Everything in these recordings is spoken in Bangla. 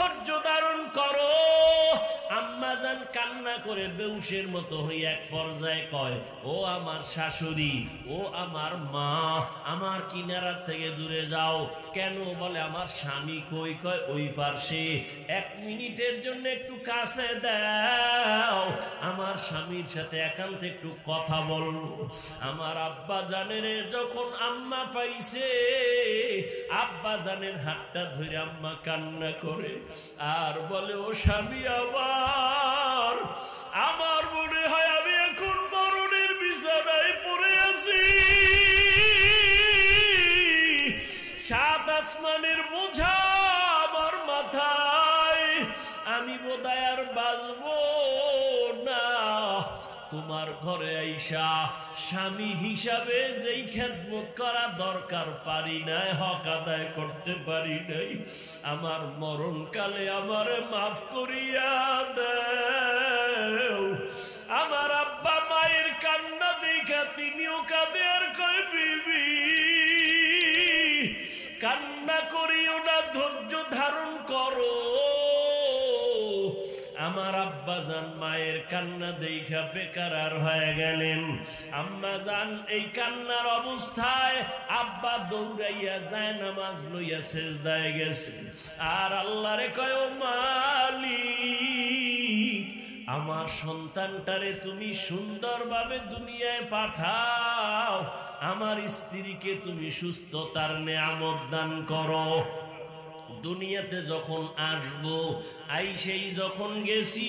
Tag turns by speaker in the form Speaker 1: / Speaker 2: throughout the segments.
Speaker 1: ধৈর্য ধারণ করো। আম্মাজান কান্না করে বেউসের মতো হয়ে এক পর্যায়ে কয়, ও আমার শাশুড়ি, ও আমার মা, আমার কিনারা থেকে দূরে যাও। কেন? বলে আমার স্বামী কই? কয় ওই পাশে। 1 মিনিটের জন্য একটু কাছে দাও, আমার স্বামীর সাথে একান্তে একটু কথা বলবো। আমার আব্বা জানের যখন আম্মা পাইছে, আব্বা জানের হাতটা ধরে আম্মা কান্না করে আর বলে, ও স্বামী আমার মনে হয় আমি এখন মরণের বিছানায় পড়ে আছি। 7 আসমানের বোঝা আমার মাথায়, আমি বোধহয় আর বাঁচবো না। তোমার ঘরে আইসা স্বামী হিসাবে যেই খেদমত করা দরকার পারি নাই, হক আদায় করতে পারি নাই। আমার মরণকালে আমারে মাফ করিয়া দাও। আমার আব্বা মায়ের কান্না দেখা তিনিও কাঁদে আর কয়, বিবি কান্না করিও না, ধৈর্য ধারণ করো। আমার আব্বাজান মায়ের কান্না দেখা বেকার হয়ে গেলেন। আম্মাজান এই কান্নার অবস্থায় আব্বা দৌড়াইয়া যায় নামাজ লইয়া সেজদায় গেছে আর আল্লাহরে কয়, ও মালিক, আমার সন্তানটারে তুমি সুন্দরভাবে দুনিয়ায় পাঠাও, আমার স্ত্রীকে তুমি সুস্থতার নেয়ামত দান করো। দুনিয়াতে যখন আসবো, আইসেই যখন গেছি,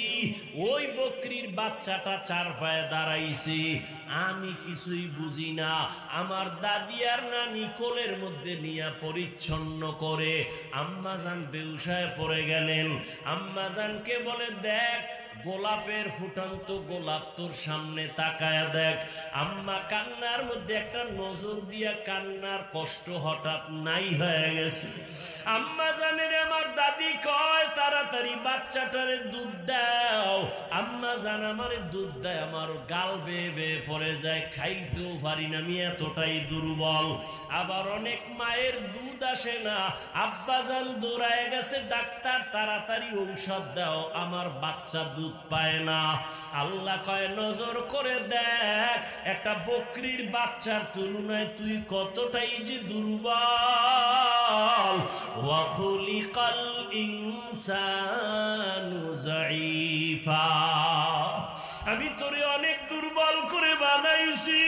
Speaker 1: ওই বকরির বাচ্চাটা 4 পায়ে দাঁড়াইছে, আমি কিছুই বুঝি না। আমার দাদি আর নানি কোলের মধ্যে নিয়ে পরিচ্ছন্ন করে আম্মাজান বেউসায় পড়ে গেলেন। আম্মাজানকে বলে, দেখ গোলাপের ফুটন্ত গোলাপ তোর সামনে তাকায়া দেখ। আম্মা কান্নার মধ্যে একটা নজর দিয়া কান্নার কষ্ট হঠাৎ নাই হয়ে গেছে। আম্মা জানের আমার দাদি কয়, তাড়াতাড়ি বাচ্চাটারে দুধ দাও। আম্মা জান আমারে দুধ দেয়, আমার গাল বেয়ে বেয়ে পড়ে যায়, খাইতেও পারি না, আমি এতটাই দুর্বল। আবার অনেক মায়ের দুধ আসে না, আব্বা জান দৌড়ায় গেছে ডাক্তার, তাড়াতাড়ি ঔষধ দাও, আমার বাচ্চা দুধ পায় না। আল্লাহ কয়, নজর করে দেখ একটা বকরির বাচ্চার তুলনায় তুই কতটাই যে দুর্বল। ওয়া খুলিকাল ইনসানু যায়ীফা, আমি তোরে অনেক দুর্বল করে বানাইছি,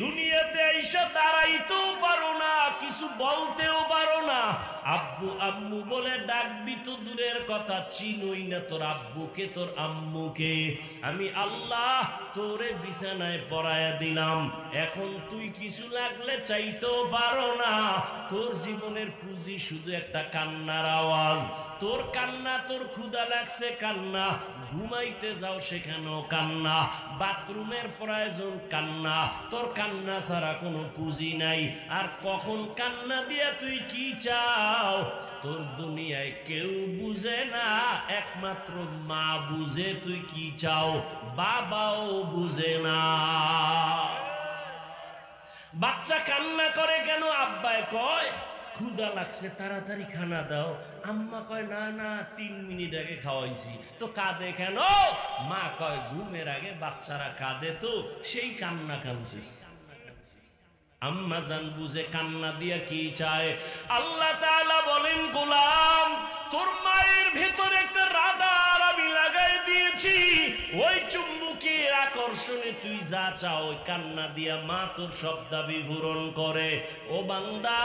Speaker 1: দুনিয়াতে আইসা দাঁড়াইতেও পারো না, কিছু বলতেও পারো না। আব্বু আম্মু বলে ডাকবি তো দূরের কথা, চিনই না তোর আব্বুকে তোর আম্মুকে। আমি আল্লাহ তোরে বিছানায় পড়ায়া দিলাম, এখন তুই কিছু লাগলে চাইতেও পারো না। তোর জীবনের পুঁজি শুধু একটা কান্নার আওয়াজ। তোর কান্না, তোর ক্ষুধা লাগছে কান্না, ঘুমাইতে যাও সেখানেও কান্না, বাথরুমের প্রয়োজন কান্না, তোর কান্না ছাড়া কোনো পুঁজি নাই। আর কখন কান্না দিয়া তুই কি চাও তোর দুনিয়ায় কেউ বুঝে না, একমাত্র মা বুঝে তুই কি চাও, বাবাও বুঝে না। বাচ্চা কান্না করে কেন? আব্বায় কয় ক্ষুধা লাগছে, তাড়াতাড়ি খানা দাও। আম্মা কয় না না, 3 মিনিট আগে খাওয়াইছি। তো কাঁদে কেন? মা কয় ঘুমের আগে বাচ্চারা কাঁদে, তো সেই কান্না কাঁদতেছে। আম্মা জান বুঝে কান্না দিয়া কি চায়। আল্লাহ তাআলা বলেন, গোলাম তোর মায়ের ভেতরে একটা রাডার আমি লাগাই দিয়েছি, ওই চুম্বকের আকর্ষণে তুই যা চাও ওই কান্না দিয়া মা তোর সব দাবি পূরণ করে। ও বান্দা,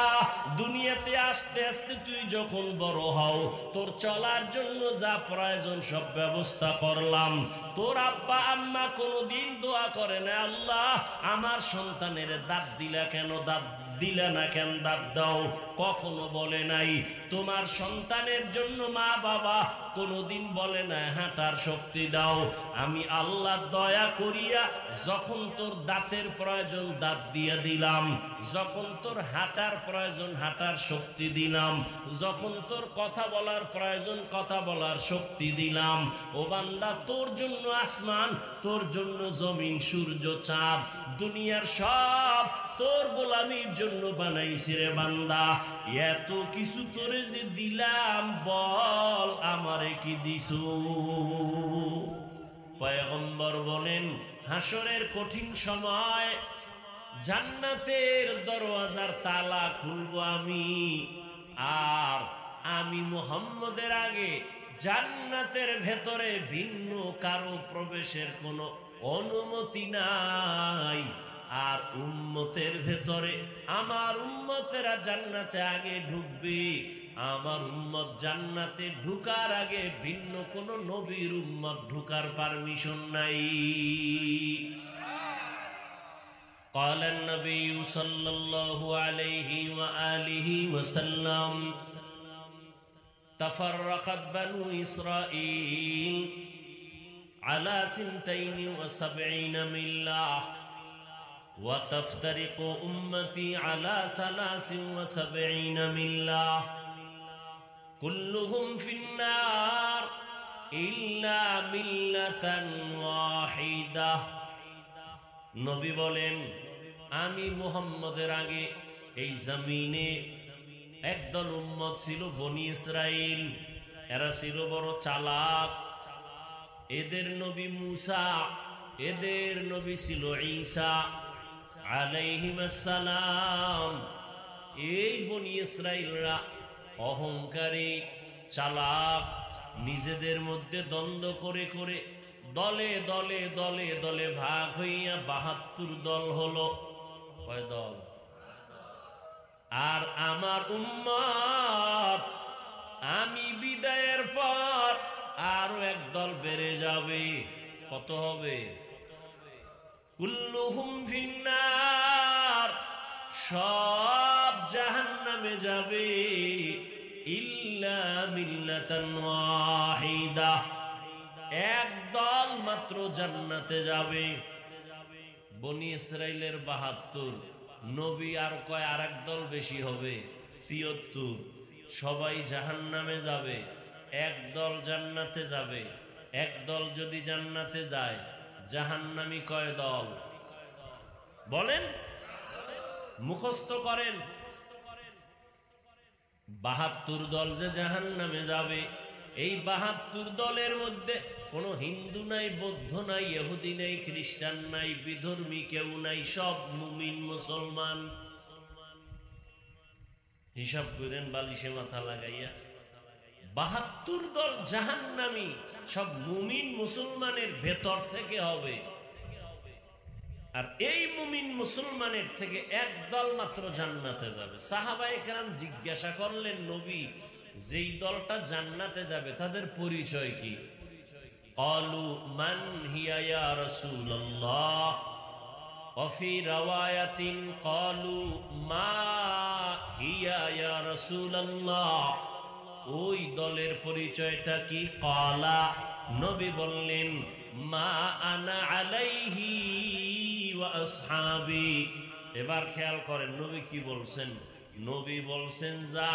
Speaker 1: দুনিয়াতে আস্তে আস্তে তুই যখন বড় হও, তোর চলার জন্য যা প্রয়োজন সব ব্যবস্থা করলাম। তোর আব্বা আম্মা কোনোদিন দোয়া করে না, আল্লাহ আমার সন্তানের দাঁত দিলা কেন, দাঁত দিলে না কেন, দাঁত দাও, কখনো বলে নাই। তোমার সন্তানের জন্য মা বাবা কোনোদিন বলে না হাঁটার শক্তি দাও। আমি আল্লাহ দয়া করিয়া যখন তোর দাঁতের প্রয়োজন দাঁত দিয়ে দিলাম, যখন তোর হাঁটার প্রয়োজন হাঁটার শক্তি দিলাম, যখন তোর কথা বলার প্রয়োজন কথা বলার শক্তি দিলাম। ও বান্দা, তোর জন্য আসমান, তোর জন্য জমিন, সূর্য, চাঁদ, দুনিয়ার সব তোর গোলামির জন্য জন্য বানাইছি রে বান্দা, এত কিছু তোরে যে দিলাম, বল আমারে কি দিছু? পয়গম্বর বলেন, হাসরের কঠিন সময় জান্নাতের দরওয়াজার তালা খুলবো আমি, আর আমি মুহাম্মদের আগে জান্নাতের ভেতরে ভিন্ন কারো প্রবেশের কোনো অনুমতি নাই। আর উম্মতের ভেতরে আমার উম্মতেরা জান্নাতে আগে ঢুকবে, আমার উম্মত জান্নাতে ঢুকার আগে ভিন্ন কোন নবীর উম্মত ঢুকার পারমিশন নাই। قال النبي صلى الله عليه وآله وسلم تفرقت بنو إسرائيل على 72 ملة وتفترق أمتي على 73 ملة كلهم في النار إلا ملة واحدة। নবী বলেন, আমি মুহাম্মদের আগে এই জমিনে একদল উম্মত ছিল বনি ইসরাইল, এরা ছিল বড় চালাক। এদের নবী মুসা, এদের নবী ছিল ঈসা আলাইহিস সালাম। এই বনি ইসরাইলরা অহংকারী, চালাক, নিজেদের মধ্যে দ্বন্দ্ব করে করে দলে দলে দলে দলে ভাগ হইয়া 72 দল হলো। কয় দল? আর আমার উম্মত আমি বিদায়ের পর আরো এক দল বেড়ে যাবে। কত হবে? কুল্লুহুম ফিন্নার, সব জাহান্নামে যাবে, ইল্লা মিল্লাতান ওয়াহিদা, এক দল মাত্র জান্নাতে যাবে। বনি ইসরাইলের 72, নবী আর কয় আর এক দল বেশি হবে 73। সবাই জাহান্নামে যাবে, এক দল জান্নাতে যাবে। এক দল যদি জান্নাতে যায়, জাহান্নামী কয় দল বলেন? মুখস্থ করেন। 72 দল যে জাহান্নামে যাবে, এই 72 দলের মধ্যে কোন হিন্দু নাই, বৌদ্ধ নাই, ইহুদি নাই, খ্রিস্টান নাই, বিধর্মী কেউ নাই, সব মুমিন মুসলমান। হিসাব করেন বালিশে মাথা লাগাইয়া। 72 দল জাহান্নামী, সব মুমিন মুসলমানের ভেতর থেকে হবে। আর এই মুমিন মুসলমানের থেকে এক দল মাত্র জান্নাতে যাবে। সাহাবায়ে কেরাম জিজ্ঞাসা করলেন, নবী, যেই দলটা জান্নাতে যাবে তাদের পরিচয় কি? ক্বালু মান হিয়া ইয়া রাসূলুল্লাহ, ওয়া ফি রাওয়ায়াতিন ক্বালু মা হিয়া ইয়া রাসূলুল্লাহ, ওই দলের পরিচয়টা কি? ক্বালা, নবী বললেন, মা আনা আলাইহি ওয়া আসহাবি। এবার খেয়াল করেন নবী কি বলছেন। নবী বলছেন, যা।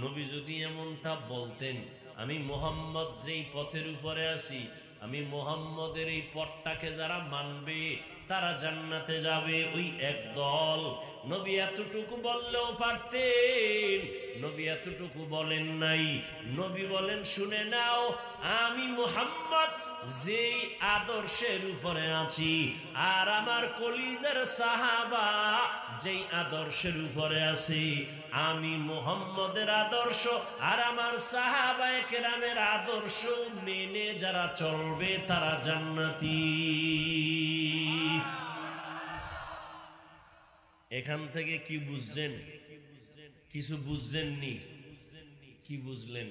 Speaker 1: নবী যদি এমনটা বলতেন, আমি মুহাম্মদ যেই পথের উপরে আছি, আমি মুহাম্মদের এই পথটাকে যারা মানবে তারা জান্নাতে যাবে, ওই এক দল। নবী এতটুকু বললেও পারতেন, নবী এতটুকু বলেন নাই। নবী বলেন, শুনে নাও, আমি মুহাম্মদ যেই আদর্শের উপরে আছি, আর আমার কলিজার সাহাবা যেই আদর্শের উপরে আছে, আমি মুহাম্মদের আদর্শ আর আমার সাহাবায়ে কেরামের আদর্শ মেনে যারা চলবে তারা জান্নাতি। এখান থেকে কি বুঝছেন? কিছু বুঝছেননি? কি বুঝলেন?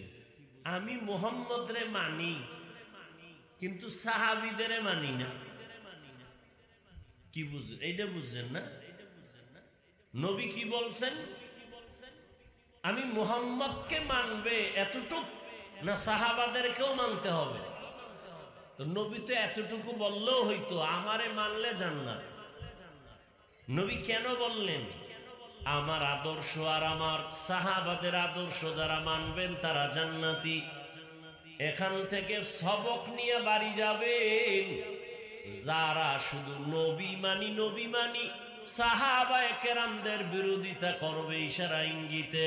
Speaker 1: আমি মুহাম্মদরে মানি, কিন্তু সাহাবীদের মানি না। কি বুঝলেন? এইটা বুঝছেন না? নবী কি বলছেন? আমি মুহাম্মদকে মানবে এতটুক, না সাহাবাদেরকেও মানতে হবে? তো নবী তো এতটুকু বললেও হইতো, আমারে মানলে জান্নাত। নবী কেন বললেন? আমার আদর্শ আর আমার সাহাবাদের আদর্শ যারা মানবেন তারা জান্নাতি। এখান থেকে সবক নিয়ে বাড়ি যাবেন। যারা শুধু নবী মানি নবী মানি, সাহাবায়ে কেরামদের বিরোধিতা করবে ইশারা ইঙ্গিতে,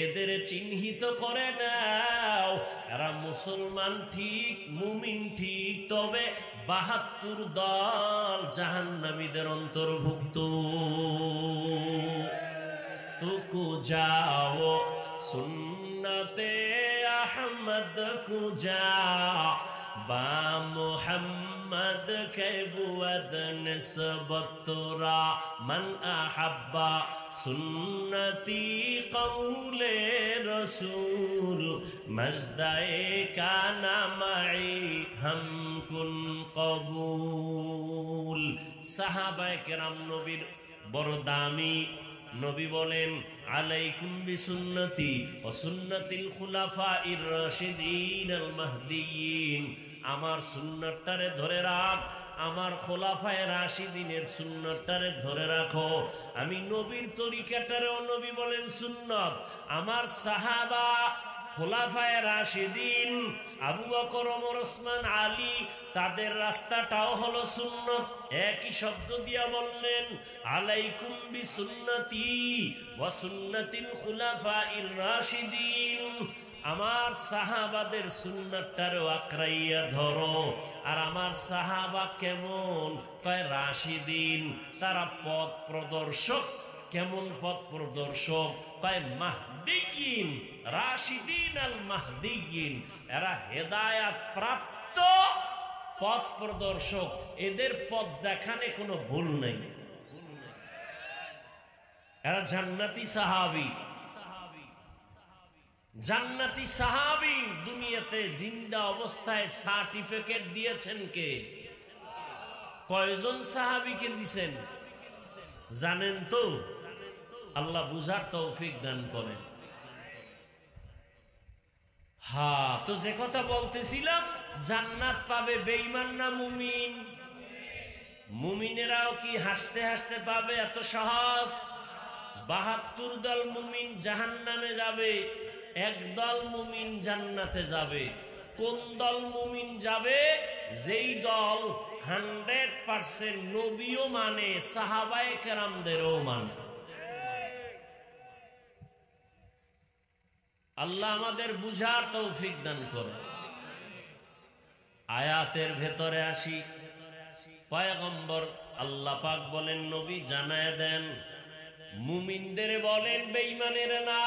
Speaker 1: এদের চিহ্নিত করে নাও এরা মুসলমান ঠিক, মুমিন ঠিক, তবে ৭২ দল জাহান্নামীদের অন্তর্ভুক্ত। তুকু যাও সুন্নতে আহমদ কুজা বা মুহাম্মদ কে বুয়দ নিসবত তোরা মান আহাব্বা সুন্নতি কওলে রসূল মজদায়ে কানা মাই হাম কুন কবুল। সাহাবায়ে কেরাম নবীর বড় দামি। নবী বলেন আলাইকুম বিসুন্নতি ওয়া সুন্নাতিল খুলাফাইর রাশিদিন আল মাহদিয়িন, আমার সুন্নাতটারে ধরে রাখ, আমার খোলাফায়ে রাশিদিনের সুন্নাতটারে ধরে রাখো। আমি নবীর তরিকাটারেও নবী বলেন সুন্নত, আমার সাহাবা খোলাফায়ে রাশিদিন আবু বকর, ওমর, ওসমান, আলী তাদের রাস্তাটাও হলো সুন্নত। একই শব্দ দিয়া বললেন আলাইকুম বিসুন্নতি ওয়া সুন্নাতিল খুলাফাইর রাশিদিন, আমার সাহাবাদের সুন্নাতটারও আঁকড়াইয়া ধরো। আর আমার সাহাবা কেমন? কয় রাশিদিন, তারা পথ প্রদর্শক। কেমন পথ প্রদর্শক? কয় মাহদিয়িন, রাশিদিন আল মাহদিয়িন, এরা হেদায়াত প্রাপ্ত পথ প্রদর্শক, এদের পথ দেখানে কোনো ভুল নেই। এরা জান্নাতি সাহাবী, জান্নাতি সাহাবী। দুনিয়াতে জিন্দা অবস্থায় সার্টিফিকেট দিয়েছেন কে? কয়জন সাহাবীকে দিয়েছেন জানেন তো? আল্লাহ বুঝার তৌফিক দান করেন। হ্যাঁ, তো যে কথা বলতেছিলাম, জান্নাত পাবে বেঈমান না মুমিন? মুমিনেরাও কি হাসতে হাসতে পাবে? এত সহজ? ৭২ দল মুমিন জাহান্নামে যাবে, একদল মুমিন জান্নাতে যাবে। কোন দল মুমিন যাবে? যেই দল 100% নবীও মানে, সাহাবায়ে কেরামদেরও মানে। আল্লাহ আমাদের বুঝার তৌফিক দান করে। আয়াতের ভেতরে আসি। পয়গম্বর আল্লাহ পাক বলেন, নবী জানায় দেন, মুমিনদের বলেন বেঈমানের না,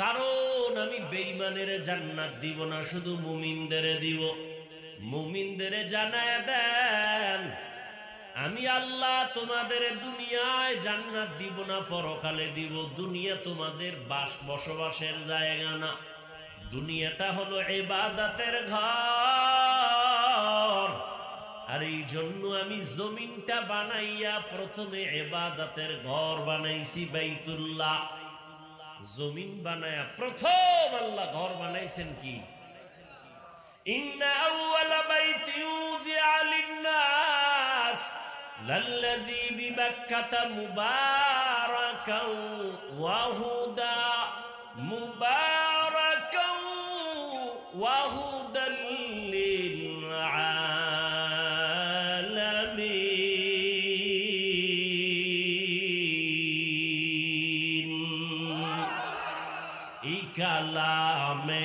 Speaker 1: কারণ আমি বেঈমানের জান্নাত দিব না, শুধু মুমিনদের দিব। মুমিনদের জানায় দেন, আমি আল্লাহ তোমাদের দুনিয়ায় জান্নাত দিব না, পরকালে দিব। দুনিয়া তোমাদের বসবাসের জায়গা না, দুনিয়াটা হলো ইবাদতের ঘর। আর এই জন্য আমি জমিনটা বানাইয়া প্রথমে ইবাদতের ঘর বানাইছি, বাইতুল্লাহ। জমিন বানায়া প্রথম আল্লাহ ঘর বানাইছেন কি? ইন্না আউওয়ালা বাইতি উযিআ লিন-নাস লাল্লাযী বিবাক্কাতা মুবারাকাও ওয়া হুদা, মুবারাকাও ওয়া হুদাল লিল-আলামিন। এই কালামে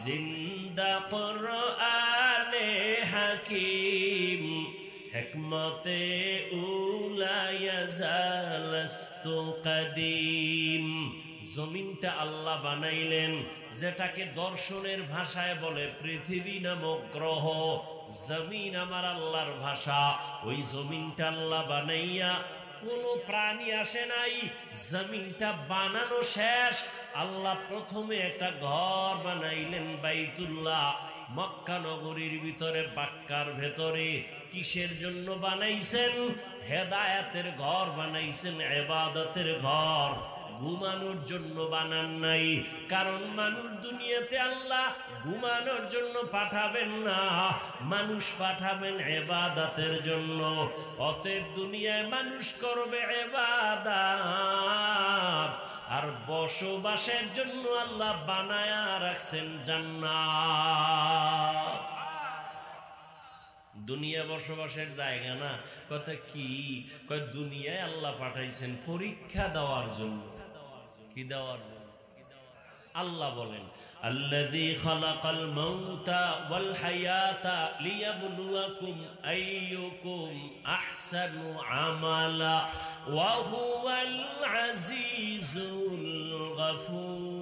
Speaker 1: জিন্দা কুরআনে হাকিম, হিকমতে উলা ইয়াজালাস্তু কাদিম। জমিনটা আল্লাহ বানাইলেন, যেটাকে দর্শনের ভাষায় বলে পৃথিবী নামক গ্রহ। জমিন আমার আল্লাহর ভাষা। ওই জমিনটা আল্লাহ বানাইয়া কোনো প্রাণী আসে নাই, জমিনটা বানানো শেষ। আল্লাহ প্রথমে একটা ঘর বানাইলেন, বাইতুল্লাহ, মক্কা নগরীর ভিতরে, বাক্কার ভেতরে। কিসের জন্য বানাইছেন? হেদায়েতের ঘর বানাইছেন, ইবাদতের ঘর। ঘুমানোর জন্য বানান নাই, কারণ মানুষ দুনিয়াতে আল্লাহ ঘুমানোর জন্য পাঠাবেন না, মানুষ পাঠাবেন ইবাদতের জন্য। অতএব দুনিয়ায় মানুষ করবে ইবাদত, আর বসবাসের জন্য আল্লাহ বানায়া রাখছেন জান্নাত। দুনিয়া বসবাসের জায়গা না। কথা কি কয়, দুনিয়ায় আল্লাহ পাঠাইছেন পরীক্ষা দেওয়ার জন্য। কি দেওয়ার জন্য? আল্লাহ বলেন, আল্লাযী খালাকাল মাউতা ওয়াল হায়াতা লিয়াবলুয়াকুম আইয়ুকুম আহসানু আমালা ওয়া হুয়াল আজিজুল গফুর।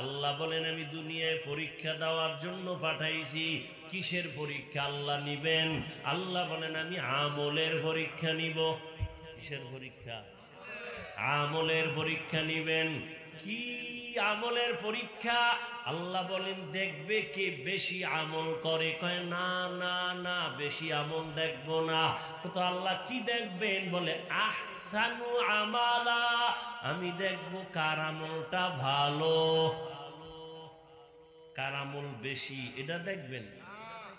Speaker 1: আল্লাহ বলেন, আমি দুনিয়ায় পরীক্ষা দেওয়ার জন্য পাঠাইছি। কিসের পরীক্ষা আল্লাহ নিবেন? আল্লাহ বলেন, আমি আমলের পরীক্ষা নিব। কিসের পরীক্ষা? আমলের পরীক্ষা নিবেন। কি আমলের পরীক্ষা? আল্লাহ বলেন, দেখবে কে বেশি আমল করে। কয় না না না, বেশি আমল দেখবো না। তো আল্লাহ কি দেখবেন? বলে আহসানু আমালা, আমি দেখবো কার আমলটা ভালো, কার আমল বেশি, এটা দেখবেন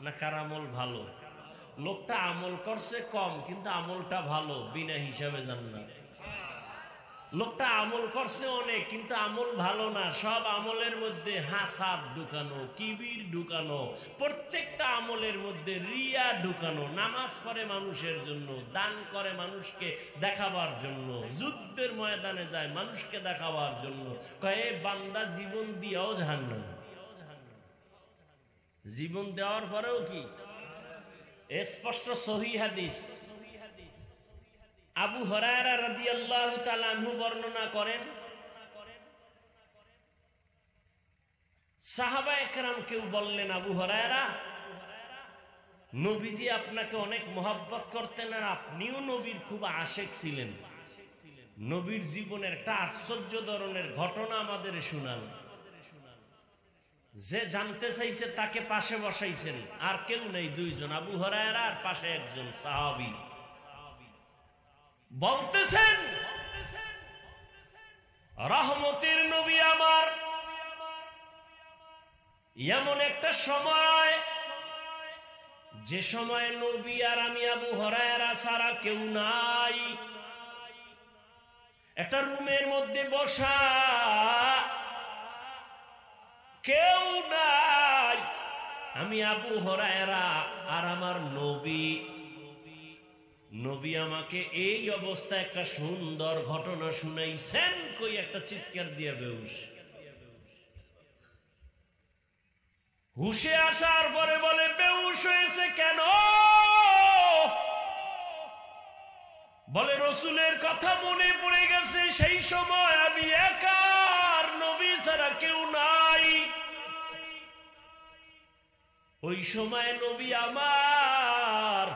Speaker 1: না কার আমল ভালো। লোকটা আমল করছে কম কিন্তু আমলটা ভালো, বিনা হিসাবে যান না। লোকটা আমল করছে অনেক কিন্তু আমল ভালো না, সব আমলের মধ্যে হাসাদ ঢুকানো, কিবির ঢুকানো, প্রত্যেকটা আমলের মধ্যে রিয়া ঢুকানো। নামাজ পড়ে মানুষের জন্য, দান করে মানুষকে দেখাবার জন্য, যুদ্ধের ময়দানে যায় মানুষকে দেখাবার জন্য। কয়ে বান্দা জীবন দিয়েও জাহান্নাম, জীবন দেওয়ার পরেও কি? স্পষ্ট সহিহ হাদিস। আবু হুরায়রা রাদিয়াল্লাহু তাআলা আনহু বর্ণনা করেন, সাহাবায়ে কেরাম কেউ বললেন, আবু হুরায়রা, নবীজি আপনাকে অনেক মহব্বত করতেন আর আপনিও নবীর খুব আশেক ছিলেন। নবীর জীবনের একটা আশ্চর্য ধরনের ঘটনা আমাদের শুনান। যে জানতে চাইছে তাকে পাশে বসাইছেন, আর কেউ নেই, দুইজন, আবু হুরায়রা আর পাশে একজন সাহাবী। বলতেছেন, রহমতের নবী আমার, এমন একটা সময়, যে সময় নবী আর আমি আবু হুরায়রা ছাড়া কেউ নাই, একটা রুমের মধ্যে বসা, কেউ নাই, আমি আবু হুরায়রা আর আমার নবী। নবী আমাকে এই অবস্থায় একটা সুন্দর ঘটনা শুনাইছেন। কই একটা চিৎকার দিয়ে বেহুশ। হুশে আসার পরে বলে, বেহুশ হয়েছে কেন? বলে, রসুলের কথা মনে পড়ে গেছে, সেই সময় আমি একা, আর নবী ছাড়া কেউ নাই। ওই সময় নবী আমার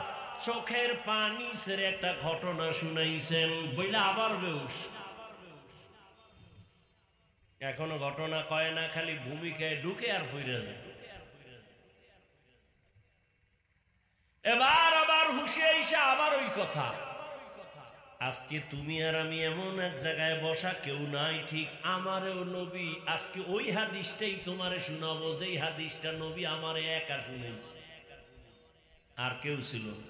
Speaker 1: চোখের পানি ছেড়ে একটা ঘটনা শুনাইছেন, বইলা আবার বেহুশ। এখনো ঘটনা কয় না, খালি ভূমিকায় ঢুকে আর পইরা যায়। এবার আবার হুশে আইসা আবার ওই কথা, আজকে তুমি আর আমি এমন এক জায়গায় বসা, কেউ নাই, ঠিক আমারও নবী আজকে ওই হাদিসটাই তোমারে শোনাবো, যেই হাদিসটা নবী আমারে একা শুনাইছে, আর কেউ ছিল না।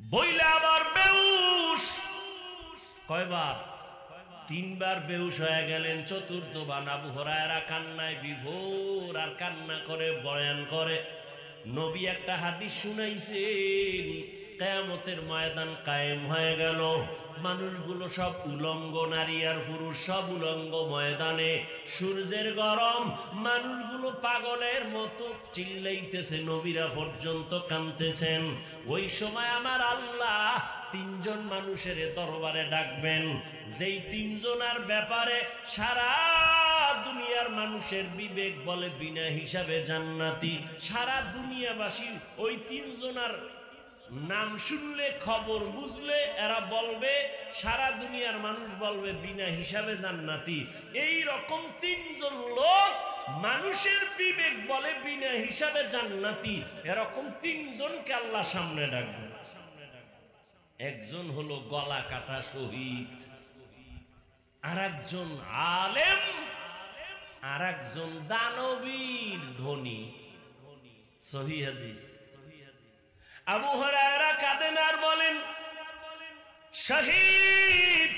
Speaker 1: বইলে আবার বেহুশ। কয়বার? তিনবার বেহুশ হয়ে গেলেন। চতুর্থবার আবু হুরায়রা কান্নায় বিভোর, আর কান্না করে বয়ান করে, নবী একটা হাদিস শুনাইছেন, কিয়ামতের ময়দান কায়েম হয়ে গেল, মানুষগুলো সব উলঙ্গ, নারী আর পুরুষ সব উলঙ্গ ময়দানে, সূর্যের গরম, মানুষগুলো পাগলের মতো চিল্লাইতেছে, নবীরা পর্যন্ত কাঁদতেছেন। ওই সময় আমার আল্লাহ তিনজন মানুষের দরবারে ডাকবেন, যেই তিনজনের ব্যাপারে সারা দুনিয়ার মানুষের বিবেক বলে বিনা হিসাবে জান্নাতি। সারা দুনিয়াবাসী ওই তিনজনের নাম শুনলে, খবর বুঝলে এরা বলবে, সারা দুনিয়ার মানুষ বলবে বিনা হিসাবে জান্নাতি। এই রকম তিনজন লোক মানুষের বিবেক বলে বিনা হিসাবে জান্নাতি, এরকম তিনজনকে আল্লাহ সামনে ডাকবে। একজন হলো গলা কাটা শহীদ, আর একজন আলেম, আর একজন দানবীর ধনী। সহিহ হাদিস। আবু হুরায়রা কাঁদেন আর বলেন, শহীদ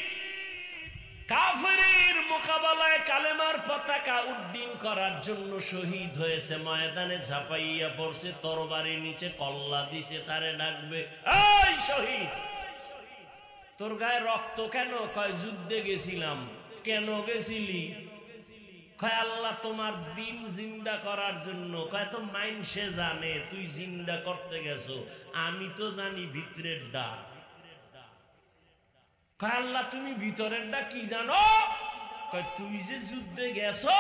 Speaker 1: কাফেরের মোকাবেলায় কালেমার পতাকা উড্ডীন করার জন্য শহীদ হয়েছে, ময়দানে ঝাঁপাইয়া পড়ছে, তরবারি নিচে কল্লা দিছে, তারে ডাকবে, এই শহীদ, তোর গায়ে রক্ত কেন? কয় যুদ্ধে গেছিলাম। কেন গেছিলি? কয় আল্লাহ তোমার দিন জিন্দা করার জন্য। কয় তো মাইনসে জানে তুই জিন্দা করতে গেছো, আমি তো জানি ভিতরের ডা। কয় আল্লাহ তুমি ভিতরের ডা কি জানো? কয় তুই যে যুদ্ধে গেছো,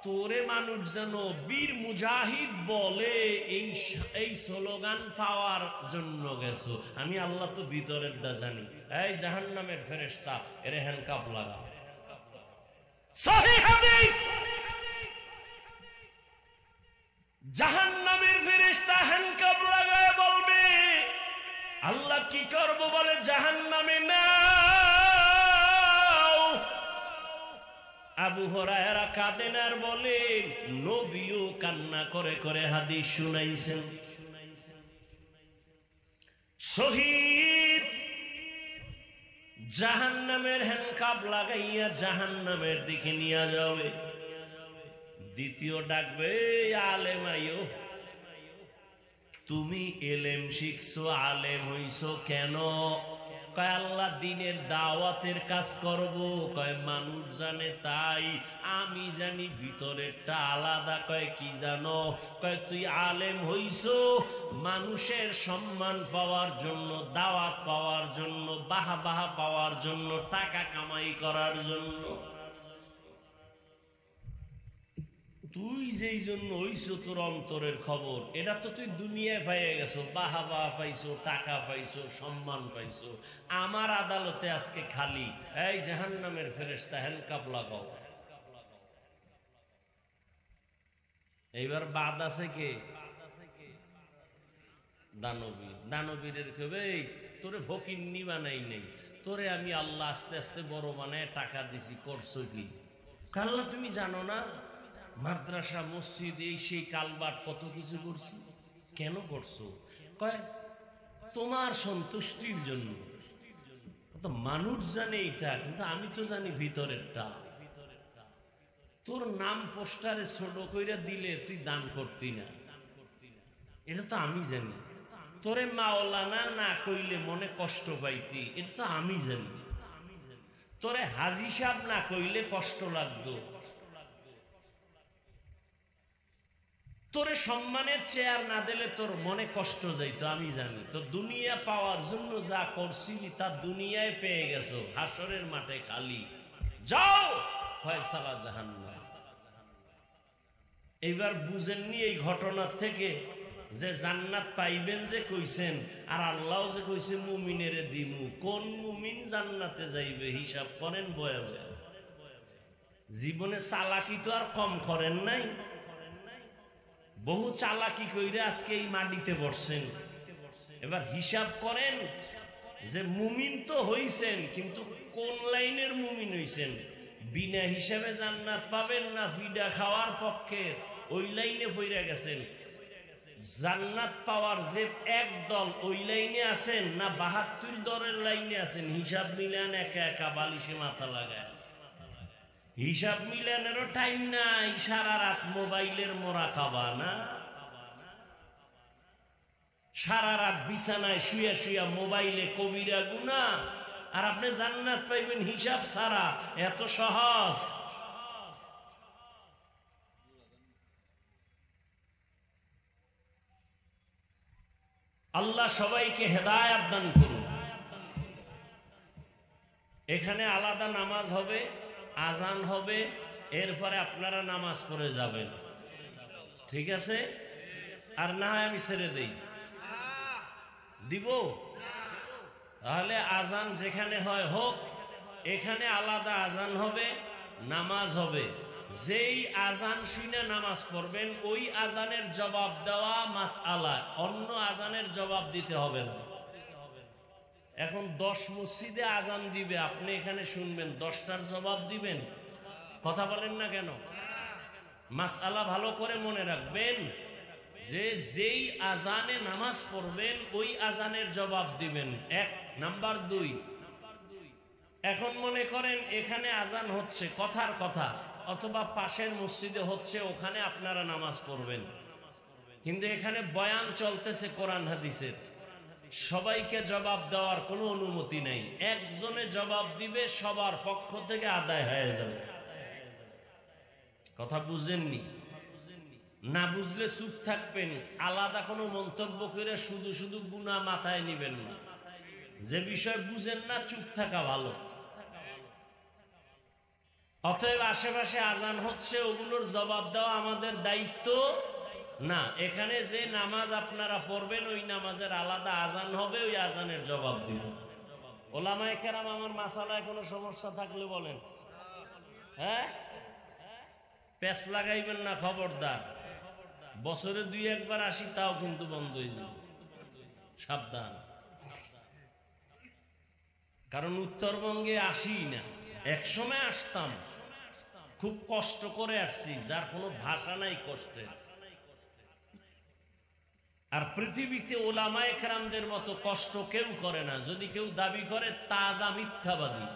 Speaker 1: তোরে মানুষ জানো বীর মুজাহিদ বলে, এই স্লোগান পাওয়ার জন্য গেছো। আমি আল্লাহ তো ভিতরের ডা জানি। এই জাহান্নামের ফেরেশতা, এরে হ্যান্ডকাপ লাগা। সহিহ হাদিস, জাহান্নামের ফেরেশতা হ্যান্ডকাপ লাগায় বলবে, আল্লাহ কি করব? বলে জাহান্নামে নাও। আবু হুরায়রা কাঁদেন আর বলেন, নবীও কান্না করে করে হাদিস শুনাইছেন। শহীদ জাহান্নামের হ্যান্ডকাপ লাগাইয়া জাহান্নামের দিকে নিয়ে যাবে। দ্বিতীয় ডাকবে, আলেম আইও, তুমি এলেম শিখছো, আলেম হইছো কেন? কয় আল্লাহ দিনের দাওয়াতের কাজ করব। কয় মানুষ জানে তাই, আমি জানি ভিতরেরটা আলাদা। কয় কি জানো? কয় তুই আলেম হইছো মানুষের সম্মান পাওয়ার জন্য, দাওয়াত পাওয়ার জন্য, বাহা পাওয়ার জন্য, টাকা কামাই করার জন্য। তুই যেই জন্য হইছো, তোর অন্তরের খবর, এটা তো তুই দুনিয়ায় পাইয়ে গেছো, বাহা পাইছো, টাকা পাইছো, সম্মান পাইছো। আমার আদালতে আজকে খালি। এই জাহান্নামের ফেরেশতা হ্যান্ডকাপ লাগাও। এইবার বাদ আছে কে? দানবীর। দানবীরের কেবে তোরে ফকিন্নি বানাই নেই, তোরে আমি আল্লাহ আস্তে আস্তে বড় বানায় টাকা দিছি, করছো কি? আল্লাহ তুমি জানো না মাদ্রাসা মসজিদ এই সেই কালবাট কত কিছু করছি? কেন করছো? কয় তোমার সন্তুষ্টির জন্য। তো মানুষ জানে এটা, কিন্তু আমি তো জানি ভিতরেরটা। তোর নাম পোস্টারে ছোট কইরা দিলে তুই দান করতি না, এটা তো আমি জানি। তোরে মাওলানা না কইলে মনে কষ্ট পাইতি, এটা তো আমি জানি। তোরে হাজী সাহেব না কইলে কষ্ট লাগতো, তোরে সম্মানের চেয়ার না দিলে তোর মনে কষ্ট যাইতো, আমি জানি। তো দুনিয়া পাওয়ার জন্য যা করছিলি তা দুনিয়ায় পেয়ে গেছো, হাসরের মাঠে খালি। যাও, ফয়সালা জাহান্নাম। এইবার বুঝেননি এই ঘটনার থেকে যে জান্নাত পাইবেন যে কইছেন, আর আল্লাহ যে কইছে মুমিনেরে দিমু। কোন মুমিন জান্নাতে যাইবে হিসাব করেন বয়া বয়া। জীবনে চালাকি তো আর কম করেন নাই, বহু চালাকি কইরে আজকে এই মাটিতে বসছেন। এবার হিসাব করেন যে মুমিন তো হইছেন, কিন্তু কোন লাইনের মুমিন হইছেন? বিনা হিসাবে জান্নাত পাবেন না ফিডা খাওয়ার পক্ষে ওই লাইনে পইরা গেছেন। জান্নাত পাওয়ার যে এক দল ওই লাইনে আছেন না ৭২ দলের লাইনে আছেন? হিসাব মিলান একা একা বালিশে মাথা লাগায়। হিসাব মিলানেরও টাইম নাই, সারা রাত মোবাইলের মোরা খাবা না, সারা রাত বিছানায় শুয়া শুয়া মোবাইলে কবিরা গুনা। আর আপনি জান্নাত পাইবেন হিসাব ছাড়া? এত সহজ? আল্লাহ সবাইকে হেদায়েত দান করুন। এখানে আলাদা নামাজ হবে, আজান হবে, এরপরে আপনারা নামাজ পড়ে যাবেন, ঠিক আছে? আর না হয় আমি ছেড়ে দেই, দিব? তাহলে আজান যেখানে হয় হোক, এখানে আলাদা আজান হবে, নামাজ হবে। যেই আজান শুনে নামাজ পড়বেন ওই আজানের জবাব দেওয়া মাসআলা, অন্য আজানের জবাব দিতে হবে না। এখন 10 মসজিদে আজান দিবে, আপনি এখানে শুনবেন, 10টার জবাব দিবেন? কথা বলেন না কেন? মাসআলা ভালো করে মনে রাখবেন যে যেই আজানে নামাজ পড়বেন ওই আজানের জবাব দিবেন, 1 নাম্বার। 2, এখন মনে করেন এখানে আজান হচ্ছে কথার কথা, অথবা পাশের মসজিদে হচ্ছে, ওখানে আপনারা নামাজ পড়বেন, কিন্তু এখানে বয়ান চলতেছে কোরআন হাদিসের, সবাইকে জবাব দেওয়ার কোনো অনুমতি নেই। একজনে জবাব দিবে, সবার পক্ষ থেকে আদায় হয়ে যাবে। কথা বুঝেননি? না বুঝলে চুপ থাকবেন, আলাদা কোনো মন্তব্য করে শুধু শুধু গুনাহ মাথায় নিবেন না। যে বিষয় বুঝেন না, চুপ থাকা ভালো। অতএব আশেপাশে আজান হচ্ছে, ওগুলোর জবাব দেওয়া আমাদের দায়িত্ব না। এখানে যে নামাজ আপনারা পড়বেন, ওই নামাজের আলাদা আজান হবে, ওই আজানের জবাব দিব। ওলামায়ে কেরাম, আমার মাসালায় কোনো সমস্যা থাকলে বলেন। হ্যাঁ, পেঁচ লাগাইবেন না, খবরদার। বছরে 2-1 আসি, তাও কিন্তু বন্ধ হয়ে যাবে, সাবধান। কারণ উত্তরবঙ্গে আসি না, একসময় আসতাম, খুব কষ্ট করে আসছি, যার কোনো ভাষা নাই কষ্টের। আর পৃথিবীতে ওলামায়ে কেরামদের মতো কষ্ট কেউ করে না। যদি কেউ দাবি করে, তাজা মিথ্যাবাদী।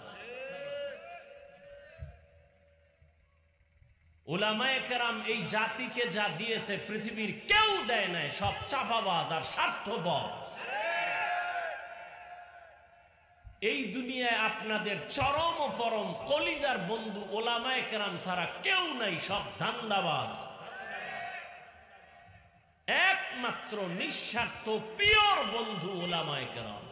Speaker 1: ওলামায়ে কেরাম এই জাতিকে যা দিয়েছে পৃথিবীর কেউ দেয় নাই, সব চাপাবাজ আর স্বার্থপর। এই দুনিয়ায় আপনাদের চরম ও পরম কলিজার বন্ধু ওলামায়ে কেরাম ছাড়া কেউ নাই, সব ধান্দাবাজ। একমাত্র নিঃস্বার্থ পিওর বন্ধু ওলামায়ে কেরাম।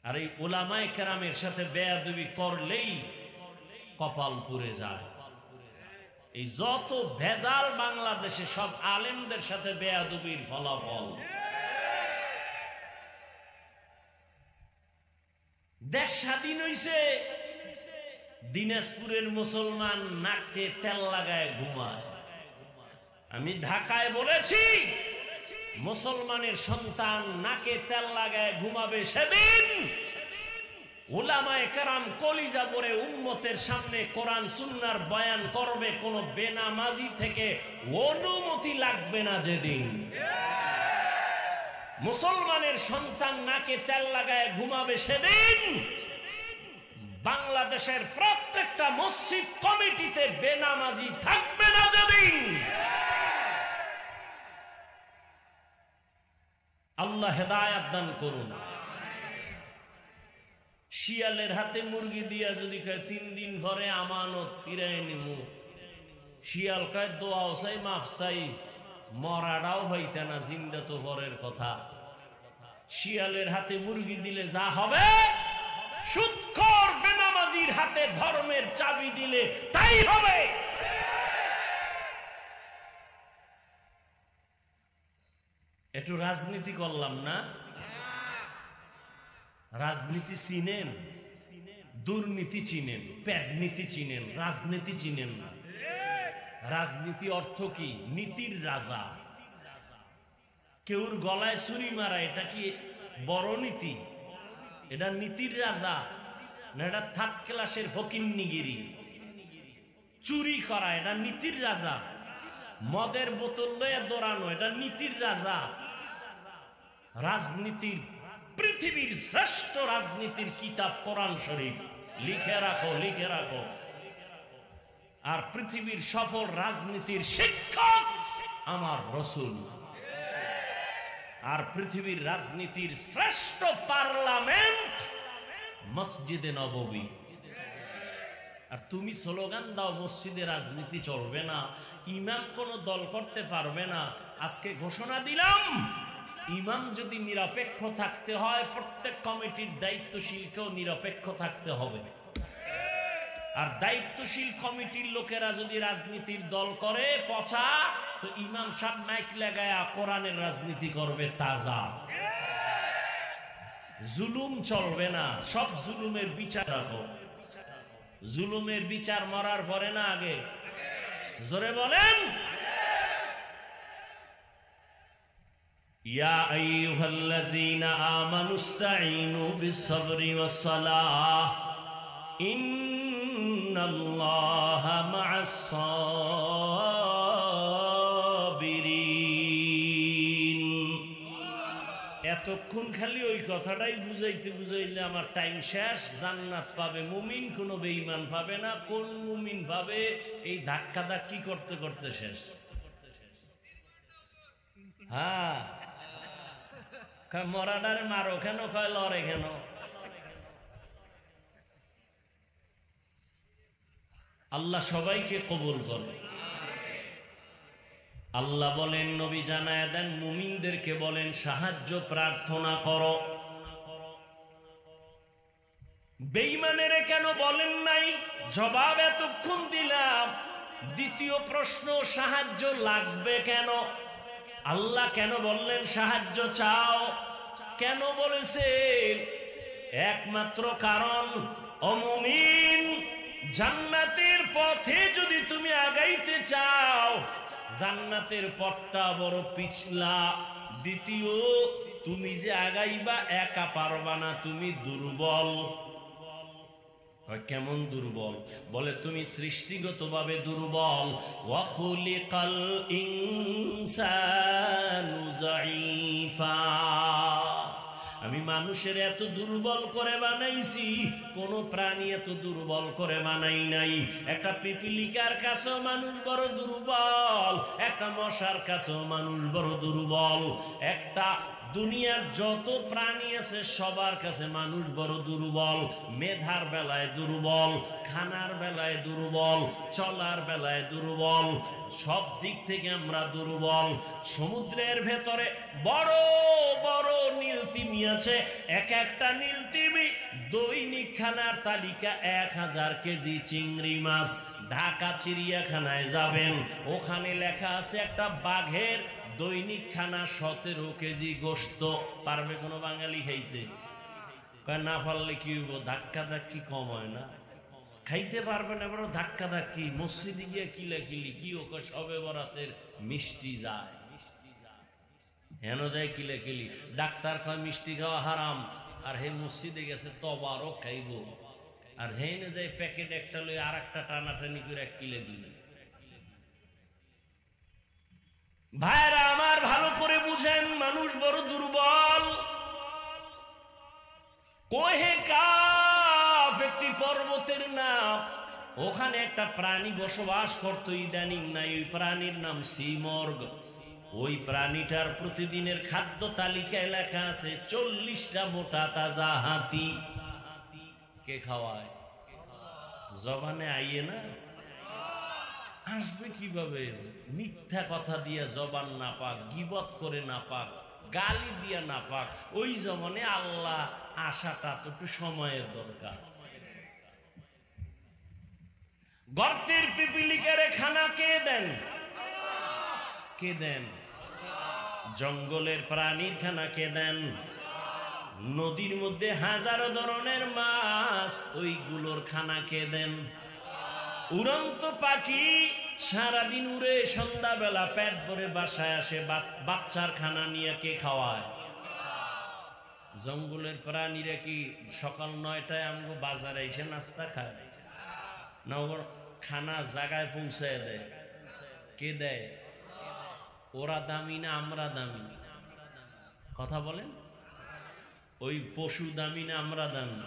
Speaker 1: আর এই ওলামায়ে কেরামের সাথে বেয়াদবি করলেই কপাল পুড়ে যায়। এই যত ভেজাল বাংলাদেশে, সব আলেমদের সাথে বেয়াদবির ফলাফল। দেশ স্বাধীন হইছে, দিনাজপুরের মুসলমান নাকে তেল লাগায় ঘুমায়। আমি ঢাকায় বলেছি, মুসলমানের সন্তান নাকে তেল লাগায় ঘুমাবে সেদিন উলামায়ে কেরাম কলিজা ভরে উম্মতের সামনে কোরআন সুন্নাহর বয়ান করবে, কোন বেনামাজি থেকে অনুমতি লাগবে না। যেদিন মুসলমানের সন্তান নাকে তেল লাগায় ঘুমাবে, সেদিন বাংলাদেশের প্রত্যেকটা মসজিদ কমিটিতে বেনামাজি থাকবে না। যেদিন আল্লাহ হেদায়েত দান করুন। শিয়ালের হাতে মুরগি দিয়া যদি কয় 3 দিন পরে আমানত ফিরাই নিমু, শিয়াল কয় দোয়াও চাই, মাফ চাই, মরাটাও হইতে না, জিন্দা তো পরের কথা। শিয়ালের হাতে মুরগি দিলে যা হবে, সুদখোর বেনামাজির হাতে ধর্মের চাবি দিলে তাই হবে। একটু রাজনীতি করলাম না? রাজনীতি চিনেন? দুর্নীতি চিনেন, প্যাডনীতি চিনেন, রাজনীতি চিনেন না। রাজনীতি অর্থ কি? নীতির রাজা। কেউর গলায় ছুরি মারা, এটা কি বড় নীতি? এটা নীতির রাজা না? এটা থার্ড ক্লাসের ফকিন্নিগিরি। চুরি করা, এটা নীতির রাজা। মদের বোতল লয়ে দৌড়ানো, এটা নীতির রাজা। রাজনীতির, পৃথিবীর শ্রেষ্ঠ রাজনীতির কিতাব কোরআন শরীফ। লিখে রাখো, লিখে রাখো। আর পৃথিবীর সফল রাজনীতির শিক্ষক আমার রাসূল। আর পৃথিবীর রাজনীতির শ্রেষ্ঠ পার্লামেন্ট মসজিদে নববী। আর তুমি স্লোগান দাও মসজিদে রাজনীতি চলবে না, ইমাম কোন দল করতে পারবে না। আজকে ঘোষণা দিলাম, ইমাম যদি নিরপেক্ষ থাকতে হয়, প্রত্যেক কমিটির দায়িত্বশীলকেও নিরপেক্ষ থাকতে হবে। আর দায়িত্বশীল কমিটির লোকেরা যদি রাজনীতির দল করে পচা, তো ইমাম সাহেব মাইক লাগায়া কোরআনের রাজনীতি করবে তাজা। জুলুম চলবে না, সব জুলুমের বিচার রাখো। জুলুমের বিচার মরার পরে না আগে? জোরে বলেন। ইয়া আইয়ুহাল্লাযীনা আমানুস্তাঈনু বিস-সাবরি ওয়াস-সালাহ ইন্নাল্লাহা মা'আস-সাবিরিন। এতক্ষণ খালি ওই কথাটাই বুঝাইতে বুঝাইলে আমার টাইম শেষ। জান্নাত পাবে মুমিন, কোনো বেঈমান পাবে না। কোন মুমিন পাবে? এই ধাক্কা ধাক্কি করতে করতে শেষ। হ্যাঁ, মরাডারে মারো কেন, কয় লড়ে কেন? আল্লাহ সবাইকে কবুল করে। আল্লাহ বলেন, নবী জানায় দেন, মুমিনদেরকে বলেন সাহায্য প্রার্থনা করো। বেঈমানেরে কেন বলেন নাই? জবাব এতক্ষণ দিলাম। দ্বিতীয় প্রশ্ন, সাহায্য লাগবে কেন? আল্লাহ কেন বললেন সাহায্য চাও? কেন বলেছেন? একমাত্র কারণ, ও মুমিন, জান্নাতের পথে যদি তুমি আগাইতে চাও, জান্নাতের পথটা বড় পিছলা। দ্বিতীয়, তুমি যে আগাইবা একা পারবা না, তুমি দুর্বল। কেমন দুর্বল? বলে তুমি সৃষ্টিগতভাবে দুর্বল। ওয়া খুলিকাল ইনসানু যায়ীফা। আমি মানুষের এত দুর্বল করে বানাইছি, কোন প্রাণী এত দুর্বল করে বানাই নাই। একটা পিপিলিকার কাছেও মানুষ বড় দুর্বল, একটা মশার কাছেও মানুষ বড় দুর্বল, একটা দুনিয়ার যত প্রাণী আছে সবার কাছে মানুষ বড় দুর্বল। মেধার বেলায় দুর্বল, খানার বেলায় দুর্বল, চলার বেলায় দুর্বল, সব দিক থেকে আমরা দুর্বল। সমুদ্রের ভেতরে বড় বড় নীলতিমি আছে, এক একটা নীলতিমি দৈনিক খানার তালিকা 1000 কেজি চিংড়ি মাছ। ঢাকা চিড়িয়াখানায় যাবেন, ওখানে লেখা আছে একটা বাঘের দৈনিক খানা 17 কেজি গোশত। পারবে কোনো বাঙালি খাইতে? না পারলে কি হইব? ধাক্কা ধাক্কি কম হয় না? খাইতে পারবে না, বড় ধাক্কা ধাক্কি। মসজিদে গিয়ে কিলাকিলি, কি ওকে সবে বরাতের মিষ্টি যায়, হেন যায় কিলাকিলি। ডাক্তার কয় মিষ্টি খাওয়া হারাম, আর হে মসজিদে গেছে তবারও খাইব, আর হেনে যায় প্যাকেট একটা লই আর একটা টানাটানি করে এক কিলাকিলি। ভাইরা আমার, ভালো করে বুঝেন, মানুষ বড় দুর্বল। কোহে কাফ একটি পর্বতের নাম, ওখানে একটা প্রাণী বসবাস করতো, ইদানিং নাই। ওই প্রাণীর নাম সিমর্গ। ওই প্রাণীটার প্রতিদিনের খাদ্য তালিকায় লেখা আছে 40টা মোটা তাজা হাতি। কে খাওয়ায়? জবানে আইয়ে না, আসবে কিভাবে? মিথ্যা কথা দিয়া জবান না পাক, গীবত করে না পাক, গালি দিয়া না পাক, ওই জমানে আল্লাহ আশাটা তো একটু সময়ের দরকার। গর্তের পিপিলিকারে খানা কে দেন? কে দেন? জঙ্গলের প্রাণীর খানা কে দেন? নদীর মধ্যে হাজারো ধরনের মাছ, ওইগুলোর খানা কে দেন? উড়ন্ত পাখি সারাদিন উড়ে সন্ধ্যাবেলা পেট ভরে বাসায় আসে, বাচ্চার খানা নিয়ে কে খাওয়ায়? জঙ্গলের প্রাণীরা কি সকাল 9টায় আমগো বাজারে এসে নাস্তা খায় না? ওর খানা জায়গায় পৌঁছায় দেয়। কে দেয়? ওরা দামি না আমরা দামি? কথা বলেন। ওই পশু দামি না আমরা দামি?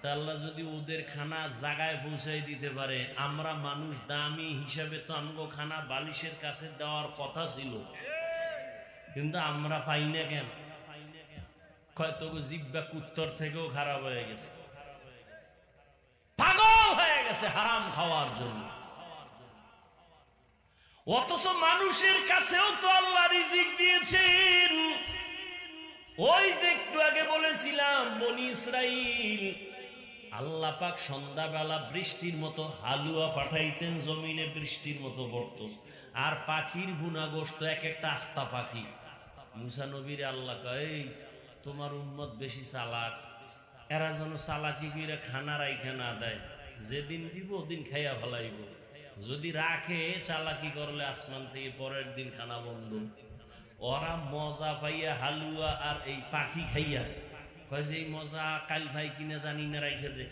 Speaker 1: তা আল্লাহ যদি ওদের খানা জায়গায় পৌঁছাই দিতে পারে, আমরা মানুষ দামি হিসাবে তো আমগো খানা বালিশের কাছে দেওয়ার কথা ছিল, কিন্তু আমরা পাই না কেন? হয়তো জিব্বা কুত্তর থেকেও খারাপ হয়ে গেছে, পাগল হয়ে গেছে হারাম খাওয়ার জন্য। অথচ মানুষের কাছেও তো আল্লাহ রিজিক দিয়েছেন। ওই যে একটু আগে বলেছিলাম, বনি ইসরাইল, আল্লাহ পাক সন্ধ্যাবেলা বৃষ্টির মতো হালুয়া পাঠাইতেন, জমিনে বৃষ্টির মতো পড়ত, আর পাখির ভুনা গোশত, এক একটা আস্তা পাখি। মুসা নবীর আল্লাহ কয়, তোমার উম্মত বেশি চালাক, এরা যেন চালাকি করে খানা রাইখা না দেয়, যেদিন দিব ওদিন খাইয়া ফেলাইব, যদি রাখে চালাকি করলে আসমান থেকে পরের দিন খানা বন্ধ। ওরা মজা পাইয়া হালুয়া আর এই পাখি খাইয়া কয় যে এই মজা কাল ভাই কিনে জানি না, রাইখে দে।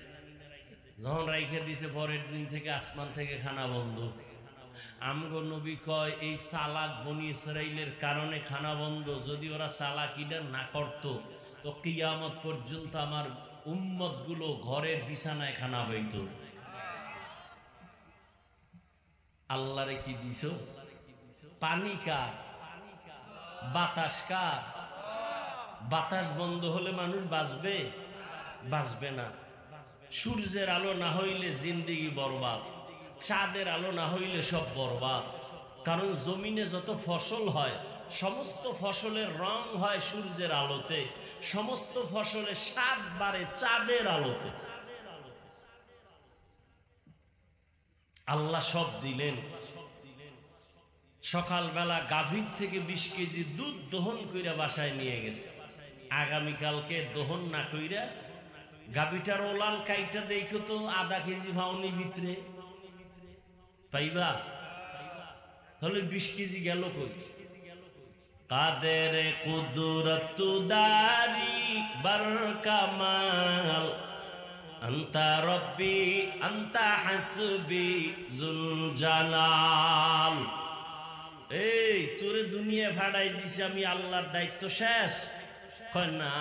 Speaker 1: যখন রাইখে দিছে পরের দিন থেকে আসমান থেকে খানা বন্ধ। আমগো নবী কয় এই চালাক বনি ইসরাইলের কারণে খানা বন্ধ, যদি ওরা চালাকিটা না করত তো কিয়ামত পর্যন্ত আমার উম্মত গুলো ঘরের বিছানায় খানা হইত। আল্লাহরে কি দিছ? পানি কার? বাতাস কার? বাতাস বন্ধ হলে মানুষ বাঁচবে? বাঁচবে না। সূর্যের আলো না হইলে জিন্দেগি বরবাদ, চাঁদের আলো না হইলে সব বরবাদ। কারণ জমিনে যত ফসল হয় সমস্ত ফসলের রং হয় সূর্যের আলোতে, সমস্ত ফসলের স্বাদ বাড়ে চাঁদের আলোতে। আল্লাহ সব দিলেন। সকালবেলা গাভীর থেকে 20 কেজি দুধ দহন কইরা বাসায় নিয়ে গেছে। আগামীকালকে দহন না কইরা গাভীটার ওলান কাইটা দেখো তো আধা কেজি ভাউনি ভিতরে পাইবা, তাহলে 20 কেজি গেল কই? কাদের কুদরত দারি বরকামাল আন্তা রব্বি আন্তা হাসবি যুল জালাল। এই তোরে দুনিয়া ফাড়াই দিছি আমি, আল্লাহর দায়িত্ব শেষ? কয় না,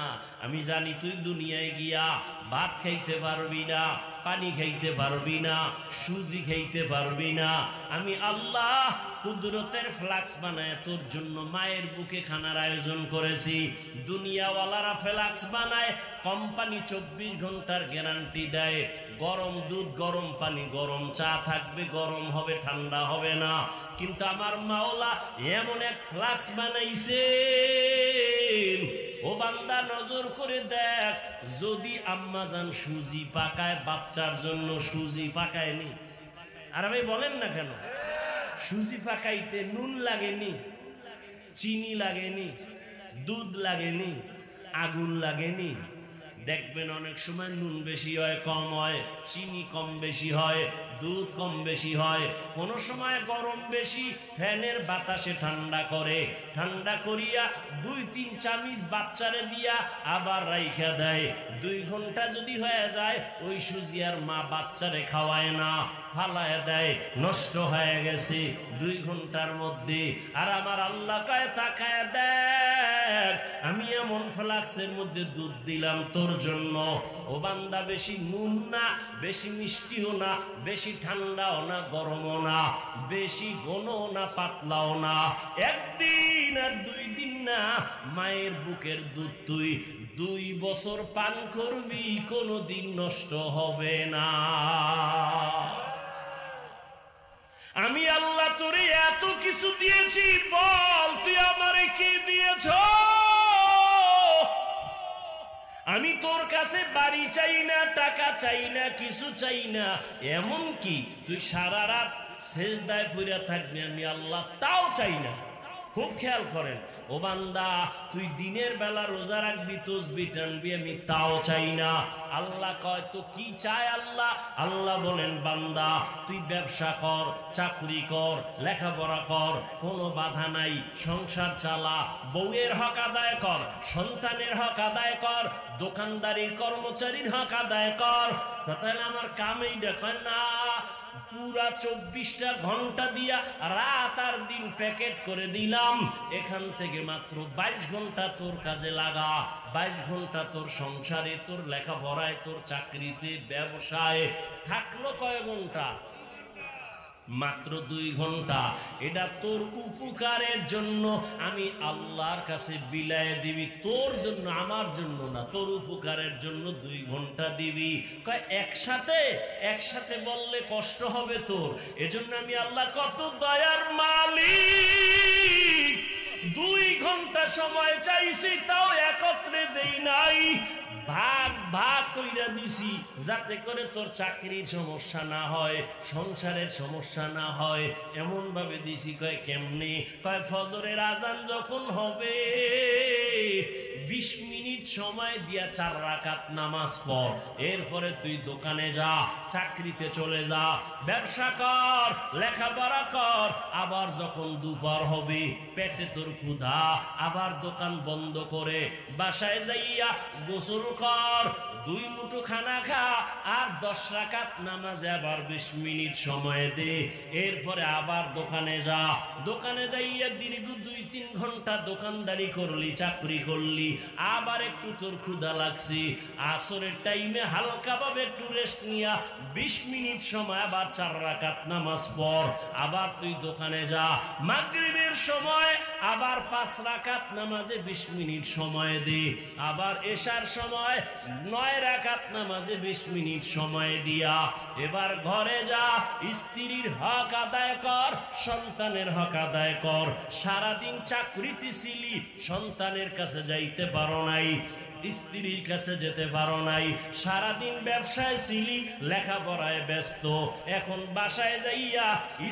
Speaker 1: আমি জানি তুই দুনিয়ায় গিয়া ভাত খাইতে পারবি না, পানি খাইতে পারবি না, সুজি খাইতে পারবি না। আমি আল্লাহ কুদরতের ফ্লাক্স বানায় তোর জন্য মায়ের বুকে খানার আয়োজন করেছি। দুনিয়াওয়ালারা ফ্লাক্স বানায়, কোম্পানি 24 ঘন্টার গ্যারান্টি দেয়, গরম দুধ, গরম পানি, গরম চা থাকবে, গরম হবে, ঠান্ডা হবে না। কিন্তু আমার মাওলা এমন এক ফ্লাক্স বানাইছে, ও বান্দা নজর করে দেখ, যদি আম্মাজান সুজি পাকায় বাচ্চার জন্য, সুজি পাকায়নি। আর ভাই বলেন না কেন? সুজি পাকাইতে নুন লাগেনি, চিনি লাগেনি, দুধ লাগেনি, আগুন লাগেনি। দেখবেন অনেক সময় নুন বেশি হয়, কম হয়, চিনি কম বেশি হয়, দুধ কম বেশি হয়, কোন সময় গরম বেশি, ফ্যানের বাতাসে ঠান্ডা করে, ঠান্ডা করিয়া 2-3 চামিচ বাচ্চারে দিয়া আবার রাইখা দেয়। 2 ঘন্টা যদি হয়ে যায় ওই সুজি আর মা বাচ্চারে খাওয়ায় না, ফালায় দেয়, নষ্ট হয়ে গেছে 2 ঘন্টার মধ্যে। আর আমার আল্লাহ কয় তাকায় দেখ, আমি এমন ফ্লাক্সের মধ্যে দুধ দিলাম তোর জন্য। ও বান্দা বেশি নুন না, বেশি মিষ্টিও না, বেশি ঠান্ডাও না, গরমও না, বেশি ঘনও না, পাতলাও না। 1 দিন আর 2 দিন না, মায়ের বুকের দুধ তুই 2 বছর পান করবি, কোনোদিন নষ্ট হবে না। আমি আল্লাহ তোরে এত কিছু দিয়েছি, বল তুই আমারে কি দিয়েছ? আমি তোর কাছে বাড়ি চাই না, টাকা চাই না, কিছু চাই না। এমন কি তুই সারা রাত সেজদায় পড়ে থাকবি, আমি আল্লাহ তাও চাই না। খুব খেয়াল করেন, ও বান্দা তুই দিনের বেলা রোজা রাখবি, তসবিহ টানবি, আমি তাও চাই না। আল্লাহ কয় তো কি চায় আল্লাহ? আল্লাহ বলেন বান্দা তুই ব্যবসা কর, চাকরি কর, লেখাপড়া কর, কোনো বাধা নাই, সংসার চালা, বউয়ের হক আদায় কর, সন্তানের হক আদায় কর, দোকানদারির কর্মচারীর হক আদায় কর। তাহলে আমার কামেই দেখেন না, পুরা 24টা ঘন্টা দিয়া রাত আর দিন প্যাকেট করে দিলাম, এখান থেকে মাত্র 22 ঘন্টা তোর কাজে লাগা। 22 ঘন্টা তোর সংসারে, তোর লেখাপড়ায়, তোর চাকরিতে, ব্যবসায়। থাকলো কয় ঘন্টা? মাত্র 2 ঘন্টা। এটা তোর উপকারের জন্য আমি আল্লাহর কাছে বিলায় দিবি, তোর জন্য, আমার জন্য না, তোর উপকারের জন্য 2 ঘন্টা দিবি। কয় একসাথে বললে কষ্ট হবে তোর, এজন্য আমি আল্লাহ কত দয়ার মালিক, 2 ঘন্টা সময় চাইছি তাও একত্রে দেই নাই, ভাগ কইরা দিছি, যাতে করে তোর চাকরির সমস্যা না হয়, সংসারের সমস্যা না হয়, এমন ভাবে দিছি। কয় কেমনে? কয় ফজরের আজান যখন হবে 20 মিনিট সময় দিয়া 4 রাকাত নামাজ পড়, এরপরে তুই দোকানে যা, চাকরিতে চলে যা, ব্যবসা কর, লেখাপড়া কর। আবার যখন দুপুর হবে, পেটে তোর ক্ষুধা, আবার দোকান বন্ধ করে বাসায় যাইয়া গোসল কর, 2 মুঠো খানা খা, আর 10 রাকাত নামাজে আবার 20 মিনিট সময় দে। এরপরে আবার দোকানে যা, দোকানে যাইয়া দীর্ঘ 2-3 ঘন্টা দোকানদারি করলি, চাকরি করলি, আবার একটু তোর ক্ষুধা লাগছে, আসরের টাইমে হালকা ভাবে একটু রেস্ট নিয়া 20 মিনিট সময় আবার 4 রাকাত নামাজ পড়। আবার তুই দোকানে যা, মাগরিবের সময় আবার 5 রাকাত নামাজে 20 মিনিট সময় দে। আবার এশার সময় 9 রাকাত নামাজে 20 মিনিট সময় দিয়া এবার ঘরে যা, স্ত্রীর হক আদায় কর, সন্তানের হক আদায় কর। সারাদিন চাকরিতে ছিলি, সন্তানের কাছে যাইতে পারো নাই, স্ত্রীর কাছে যেতে পারো নাই, সারাদিন ব্যবসায় ছিলি, লেখাপড়ায় ব্যস্ত, এখন বাসায় যাইয়া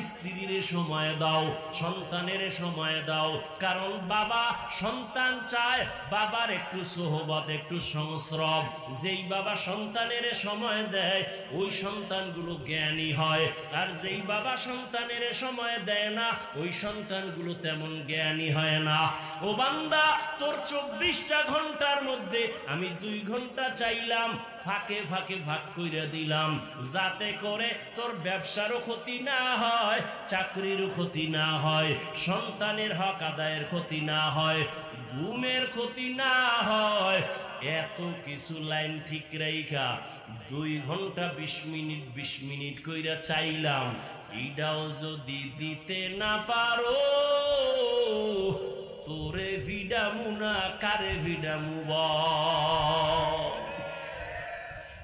Speaker 1: স্ত্রীর সময় দাও, সন্তানের সময় দাও। কারণ বাবা সন্তান চায় বাবার একটু সোহবত, একটু সংস্রব। যেই বাবা সন্তানের সময় দেয় ওই সন্তানগুলো জ্ঞানী হয়, আর যেই বাবা সন্তানের সময় দেয় না ওই সন্তানগুলো তেমন জ্ঞানী হয় না। ও বান্দা, তোর 24টা ঘন্টার মধ্যে আমি 2 ঘন্টা চাইলাম, ফাঁকে ফাঁকে ভাগ কইরা দিলাম, যাতে করে তোর ব্যবসারও ক্ষতি না হয়, চাকরিরও ক্ষতি না হয়, সন্তানের হক আদায়ের ক্ষতি না হয়, ঘুমের ক্ষতি না হয়। এত কিছু লাইন ঠিক রাইখা 2 ঘন্টা 20 মিনিট কইরা চাইলাম, এটাও যদি দিতে না পারো, তোরে ভিডামু না কারে ভিডামু বল?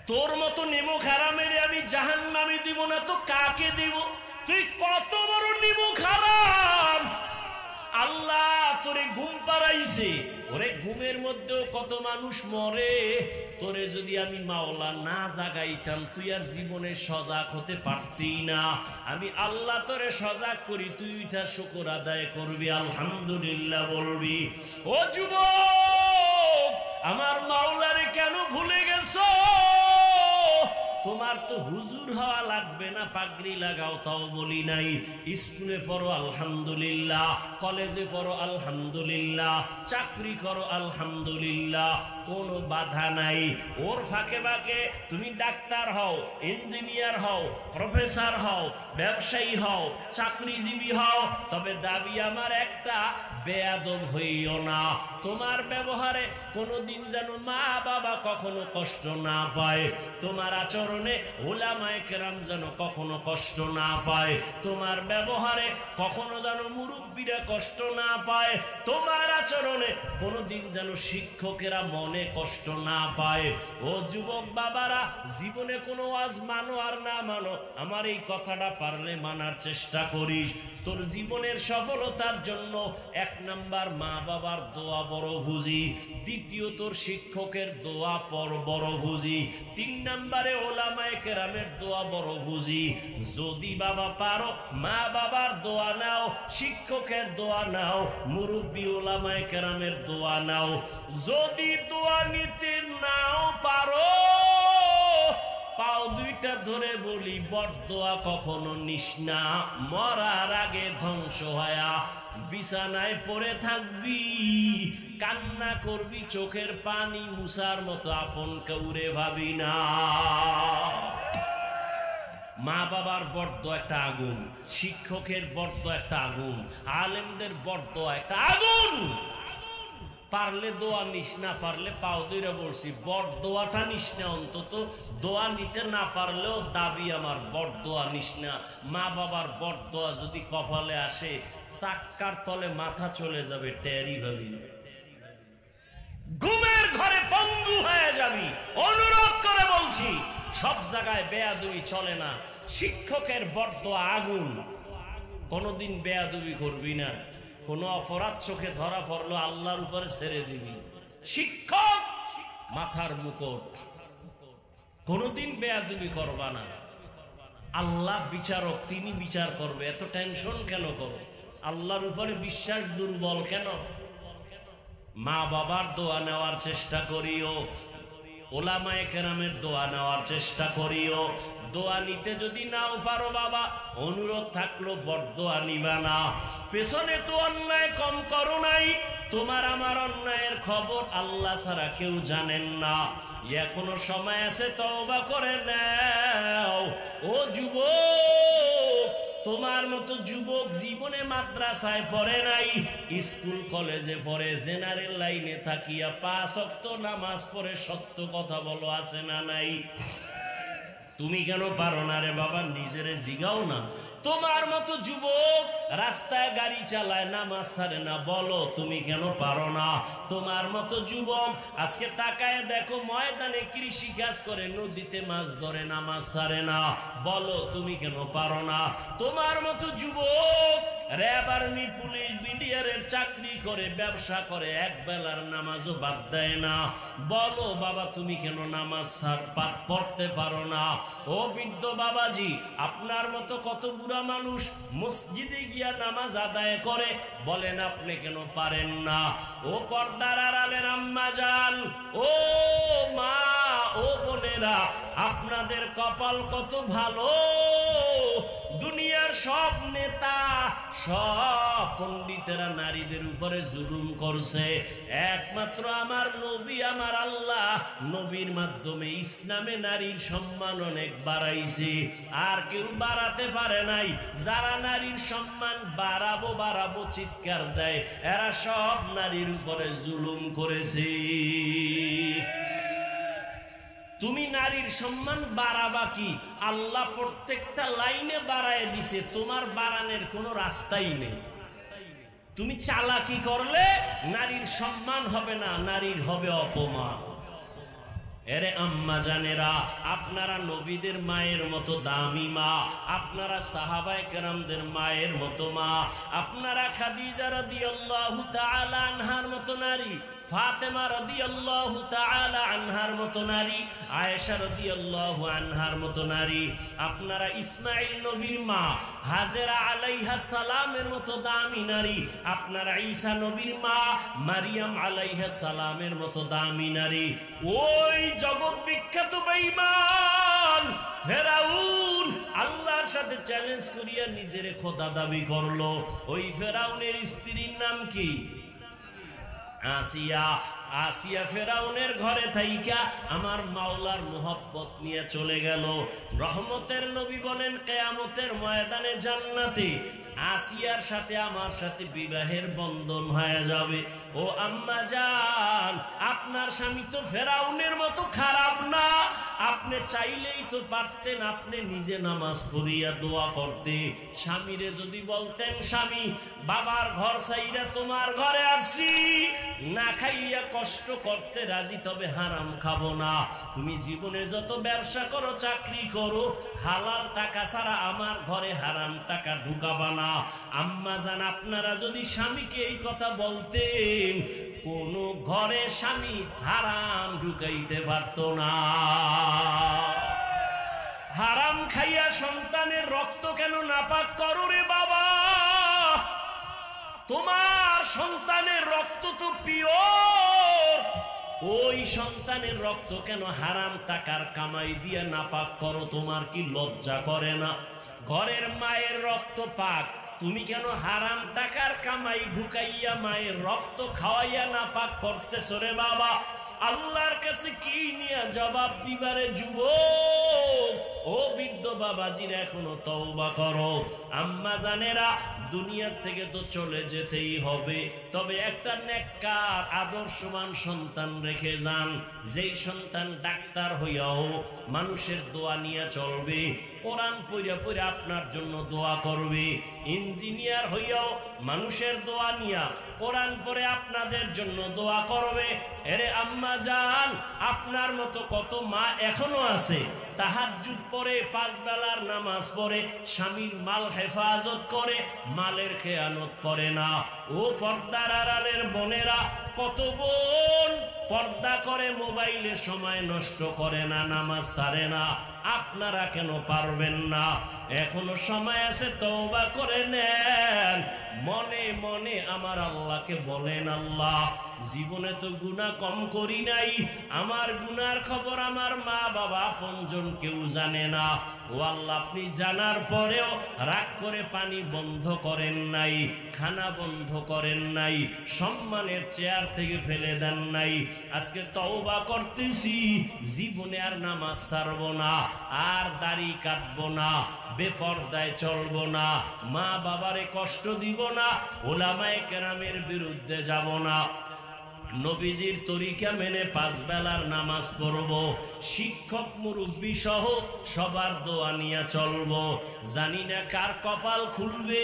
Speaker 1: তোর মতো নিমক হারামের আমি জাহান্নামে দিব না তো কাকে দিব? তুই কত বড় নিমক হারাম! আল্লাহ তোরে ঘুম পাড়াইছে, ওরে ঘুমের মধ্যেও কত মানুষ মরে। তোরে যদি আমি মাওলা না জাগাইতাম তুই আর জীবনে সজাগ হতে পারতি না। আমি আল্লাহ তোরে সজাগ করি, তুই এটা শুকর আদায় করবি, আলহামদুলিল্লাহ বলবি। ও যুবক, আমার মাওলারে কেন ভুলে গেছো? তোমার তো হুজুর হওয়া লাগবে না, পাগড়ি লাগাও তাও বলি নাই। স্কুলে পড়ো আলহামদুলিল্লাহ, কলেজে পড়ো আলহামদুলিল্লাহ, চাকরি করো আলহামদুলিল্লাহ, কোনো বাধা নাই। ওর ফাঁকে ফাঁকে তুমি ডাক্তার হও, ইঞ্জিনিয়ার হও, প্রফেসর হও, ব্যবসায়ী হও, চাকরিজীবী হও, তবে দাবি আমার একটা, বেয়াদব হইও না। তোমার ব্যবহারে কোনোদিন যেন মা বাবা কখনো কষ্ট না পায়, তোমার আচরণে উলামায়ে কেরাম যেন কখনো কষ্ট না পায়, তোমার ব্যবহারে কখনো যেন মুরব্বীরা কষ্ট না পায়, তোমার আচরণে কোনোদিন যেন শিক্ষকেরা মনে কষ্ট না পায়। ও যুবক বাবারা, জীবনে কোনো ওয়াজ মানো আর না মানো, আমার এই কথাটা পারলে মানার চেষ্টা করিস। তোর জীবনের সফলতার জন্য 1 নাম্বার মা বাবার দোয়া বড় বুঝি, দ্বিতীয় তোর শিক্ষকের দোয়া বড় বুঝি, 3 নাম্বারে ওলামায়ে কেরামের দোয়া বড় বুঝি। যদি বাবা পারো মা বাবার দোয়া নাও, শিক্ষকের দোয়া নাও, মুরব্বী ওলামায়ে কেরামের দোয়া নাও। যদি দোয়া নিতে নাও পারো, পাও 2টা ধরে বলি, বরদোয়া কখনো নিস না। মরার আগে ধ্বংস হয়া বিছানায় পড়ে থাকবি, কান্না করবি, চোখের পানি মুছার মতো আপন কাউরে ভাবি না। মা বাবার বরদোয়া একটা আগুন, শিক্ষকের বরদোয়া একটা আগুন, আলেমদের বরদোয়া একটা আগুন। পারলে দোয়া নিস, না পারলে পাও দইরা বলছি বরদোয়াটা নিস না। অন্তত দোয়া নিতে না পারলেও দাবি আমার, বরদোয়া নিস না। মা বাবার বরদোয়া যদি কপালে আসে, চাক্কার তলে মাথা চলে যাবে, টেরি ভাবি, ঘুমের ঘরে পঙ্গু হয়ে যাবি। অনুরোধ করে বলছি, সব জায়গায় বেয়াদবি চলে না। শিক্ষকের বরদোয়া আগুন, কোনদিন বেয়াদবি করবি না। কোন অপরাধ চোখে ধরা পড়লো আল্লাহর উপরে ছেড়ে দিবি। শিক্ষক মাথার মুকুট, কোনদিন বেয়াদবি করবা না। আল্লাহ বিচারক, তিনি বিচার করবে। এত টেনশন কেন করো? আল্লাহর উপরে বিশ্বাস দুর্বল কেন? মা বাবার দোয়া নেওয়ার চেষ্টা করিও, ওলামায়ে কেরামের দোয়া নেওয়ার চেষ্টা করিও। দোয়া নিতে যদি নাও পারো বাবা, অনুরোধ থাকলো বড়দোয়া নিবা না। পেছনে তো অন্যায় কম করো নাই, তোমার আমার অন্যায়ের খবর আল্লাহ ছাড়া কেউ জানেন না। এখনো সময় আছে, তওবা করে নাও। ও যুবক, তোমার মতো যুবক জীবনে মাদ্রাসায় পড়ে নাই, স্কুল কলেজে পড়ে, জেনারেল লাইনে থাকিয়া 5 ওয়াক্ত নামাজ পড়ে সত্য কথা বলো, আছে না নাই? তুমি কেন পারো না রে বাবা? নিজেরে জিগাও না। তোমার মতো যুবক রাস্তায় গাড়ি চালায়, নামাজ ছাড়ে না, বলো তুমি কেন পারো না? তোমার মতো যুবক আজকে তাকায় দেখো ময়দানে কৃষি কাজ করে, নদীতে মাছ ধরে, নামাজ ছাড়ে না, বলো তুমি কেন পারো না? তোমার মতো যুবক র্যাব, আর্মি, পুলিশ, বিডিআরের চাকরি করে, ব্যবসা করে, এক বেলার নামাজও বাদ দেয় না, বলো বাবা তুমি কেন নামাজ পড়তে পারো না? ও বৃদ্ধ বাবাজি, আপনার মতো কত বুড়া মানুষ মসজিদে গিয়া নামাজ আদায় করে, বলেন আপনি কেন পারেন না? ও পর্দার আড়ালের আম্মা জান, ও মা, ও বোনেরা, আপনাদের কপাল কত ভালো। দুনিয়ার সব নেতা, সব পণ্ডিতেরা নারীদের উপরে জুলুম করছে, একমাত্র আমার নবী, আমার আল্লাহ নবীর মাধ্যমে ইসলামে নারীর সম্মান অনেক বাড়াইছে, আর কেউ বাড়াতে পারে নাই। যারা নারীর সম্মান বাড়াবো বাড়াবো চিৎকার দেয়, এরা সব নারীর উপরে জুলুম করেছে। তুমি নারীর সম্মান বাড়াবা কি? আল্লাহ প্রত্যেকটা লাইনে বাড়ায় দিছে, তোমার বাড়ানোর কোনো রাস্তাই নেই। তুমি চালাকি করলে নারীর সম্মান হবে না, নারীর হবে অপমান। এরে আম্মা জানেরা, আপনারা নবীদের মায়ের মতো দামি মা, আপনারা সাহাবায়ে কেরামদের মায়ের মতো মা, আপনারা খাদিজা রাদিয়াল্লাহু তাআলা আনহার মতো নারী, ফাতেমা রাদিয়াল্লাহু তাআলা আনহার মতো নারী, আয়েশা রাদিয়াল্লাহু আনহার মতো নারী, আপনারা ইসমাঈল নবীর মা হাজেরা আলাইহা সালামের মতো দামি নারী, আপনারা ঈসা নবীর মা মারিয়াম আলাইহা সালামের মতো দামি নারী। ওই জগৎ বিখ্যাত বেঈমান ফেরাউন আল্লাহর সাথে চ্যালেঞ্জ করিয়া নিজের খোদা দাবি করলো। ওই ফেরাউনের স্ত্রীর নাম কি? আসিয়া। আসিয়া ফেরাউনের ঘরে থাইকা আমার মাওলার মোহব্বত নিয়ে চলে গেল। রহমতের নবী বলেন কিয়ামতের ময়দানে জান্নাতে আসিয়ার সাথে আমার সাথে বিবাহের বন্ধন হয়ে যাবে। ও আম্মা জান, আপনার স্বামী তো ফেরাউনের মতো খারাপ না, আপনি চাইলেই তো পারতেন, আপনি নিজে নামাজ পড়িয়া দোয়া করতে। স্বামীরে যদি বলতেন, স্বামী বাবার ঘর ছাইরা তোমার ঘরে আসি, না খাইয়া কষ্ট করতে রাজি, তবে হারাম খাবো না। তুমি জীবনে যত ব্যবসা করো, চাকরি করো, হালাল টাকা ছাড়া আমার ঘরে হারাম টাকা ঢুকাবা না। আম্মা জান, আপনারা যদি স্বামীকে এই কথা বলতেন, কোন ঘরে স্বামী হারাম ঢুকাইতে পারত না। হারাম খাইয়া সন্তানের রক্ত কেন নাপাক করো রে বাবা? তোমার সন্তানের রক্ত তো পিওর, ওই সন্তানের রক্ত কেন হারাম টাকার কামাই দিয়া নাপাক করো? তোমার কি লজ্জা করে না? ঘরের মায়ের রক্ত পাক, তুমি কেন হারাম টাকার কামাই ঢুকাইয়া মায়ের রক্ত খাওয়াইয়া নাপাক করতেছো রে বাবা? আল্লাহর কাছে কি নিয়ে জবাব দিবারে যুবক? ও বৃদ্ধ বাবাজিরা, এখনো তওবা করো। আম্মা জানেরা, দুনিয়ার থেকে তো চলে যেতেই হবে, তবে একটা নেককার আদর্শবান সন্তান রেখে যান, যেই সন্তান ডাক্তার হইয়াও মানুষের দোয়া নিয়ে চলবে, কোরআন পড়িয়া পড়িয়া আপনার জন্য দোয়া করবে, ইঞ্জিনিয়ার হইয়াও মানুষের দোয়া নিয়া কোরআন পড়ে আপনাদের জন্য দোয়া করবে। এরে আম্মা জান, আপনার মতো কত মা এখনো আছে তাহাজ্জুদ পড়ে, 5 বেলার নামাজ পড়ে, স্বামীর মাল হেফাজত করে, মালের খেয়ানত করে না। ও পর্দার আড়ালের বোনেরা, কত বোন পর্দা করে, মোবাইলে সময় নষ্ট করে না, নামাজ ছাড়ে না, আপনারা কেন পারবেন না? এখনো সময় আছে, তওবা করে নেন। মনে মনে আমার আল্লাহকে বলেন, আল্লাহ জীবনে তো গুনাহ কম করি নাই, আমার গুনার খবর আমার মা বাবা আপনজন কেউ জানে না। ও আল্লাহ, আপনি জানার পরেও রাগ করে পানি বন্ধ করেন নাই, খানা বন্ধ করেন নাই, সম্মানের চেয়ার থেকে ফেলে দেন নাই। আজকে তওবা করতেছি, জীবনে আর নামাজ ছাড়বো না, আর দাড়ি কাটবো না, বেপরদায় চলবো না, মা বাবারে কষ্ট দিব না, ওলামায়ে কেরামের বিরুদ্ধে যাব না, নবীজির তরিকা মেনে 5 বেলার নামাজ পড়ব, শিক্ষক মুরব্বী সহ সবার দোয়া নিয়ে চলবো। জানি না কার কপাল খুলবে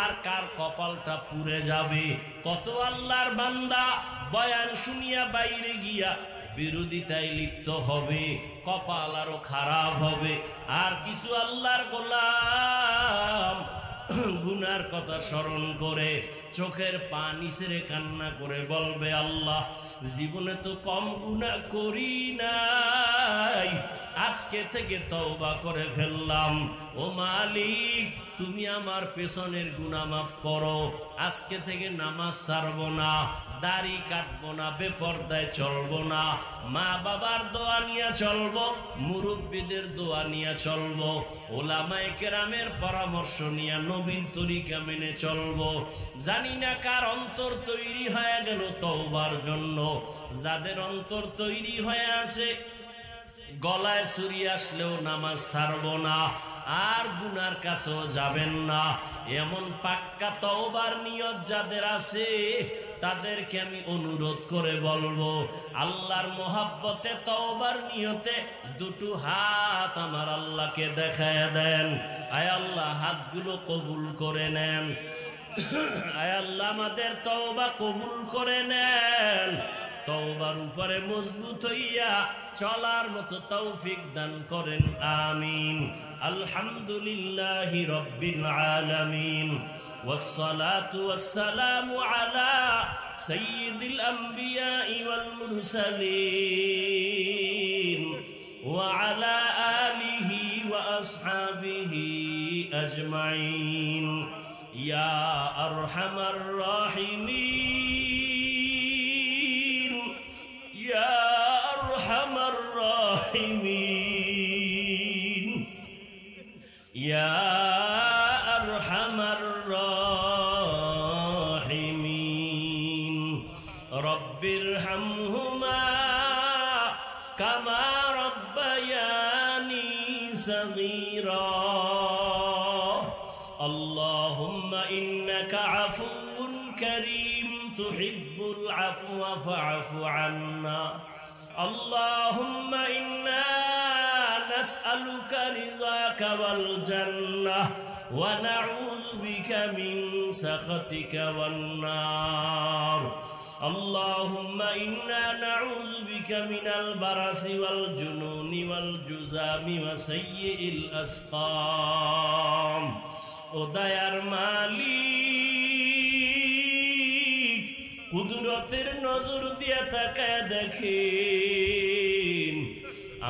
Speaker 1: আর কার কপালটা পুড়ে যাবে। কত আল্লাহর বান্দা বয়ান শুনিয়া বাইরে গিয়া বিরোধিতায় লিপ্ত হবে, কপাল আরো খারাপ হবে। আর কিছু আল্লাহর গোলাম গুনার কথা স্মরণ করে চোখের পানি ছেড়ে কান্না করে বলবে, আল্লাহ জীবনে তো কম গুনাহ করি নাই, আজকে থেকে তওবা করে ফেললাম। ও মালিক, তুমি আমার পেছনের গুনাহ মাফ করো। আজকে থেকে নামাজ ছাড়বো না, দাড়ি কাটবো না, বেপরদায় চলবো না, মা বাবার দোয়া নিয়ে চলবো, মুরব্বীদের দোয়া নিয়ে চলবো, ওলামায়ে কেরামের পরামর্শ নিয়ে নবীর তরিকা মেনে চলবো। জানি না কার অন্তর তৈরি হয়ে গেল তওবার জন্য। যাদের অন্তর তৈরি হয়ে আছে, গলায় ছুরি আসলেও নামাজ ছাড়বো না, আর গুনার কাছেও যাবেন না, এমন পাক্কা তওবার নিয়ত যাদের আছে, তাদেরকে আমি অনুরোধ করে বলবো, আল্লাহর মোহাব্বতে তওবার নিয়তে দুটো হাত আমার আল্লাহকে দেখায় দেন। আয় আল্লাহ, হাতগুলো কবুল করে নেন। আয় আল্লাহ, আমাদের তওবা কবুল করে নেন। তওবার উপরে মজবুত হইয়া চলার মতো তৌফিক দান করেন, আমিন। আলহামদুলিল্লাহি রাব্বিল আলামিন, والصلاة والسلام على سيد الأنبياء والمرسلين وعلى آله وأصحابه أجمعين يا أرحم الراحمين يا أرحم الراحمين يا أرحم الراحمين رب ارحمهما كما ربياني صغيرا اللهم إنك عفو كريم تحب العفو فاعف عنا اللهم إنا نسألك رضاك والجنة ونعوذ بك من سخطك والنار اللهم إنا نعوذ بك من البرص والجنون والجذام وسيء الأسقام ও দয়ার মালিক, কুদরতের নজর দিয়া তাকায় দেখেন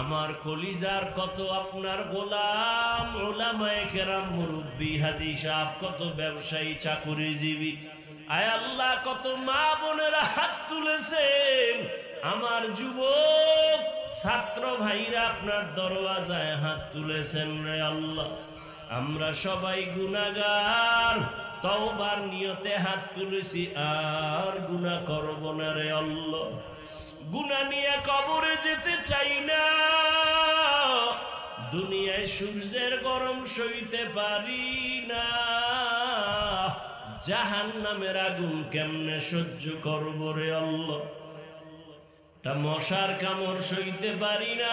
Speaker 1: আমার কলিজার কত আপনার গোলাম, ওলামায়ে কেরাম, মুরব্বী, হাজী সাহেব, কত ব্যবসায়ী, চাকুরিজীবী, আয় আল্লাহ কত মা বোনেরা হাত তুলেছেন, আমার যুবক ছাত্র ভাইরা আপনার দরওয়াজায় হাত তুলেছেন। রে আল্লাহ, আমরা সবাই গুনাহগার, তওবার নিয়তে হাত তুলেছি, আর গুনাহ করব না রে আল্লাহ। গুনাহ নিয়ে কবরে যেতে চাই না, দুনিয়ায় সূর্যের গরম সইতে পারি না, জাহান্নামের আগুন কেমনে সহ্য করব রে আল্লাহ। তা মশার কামড় সইতে পারি না,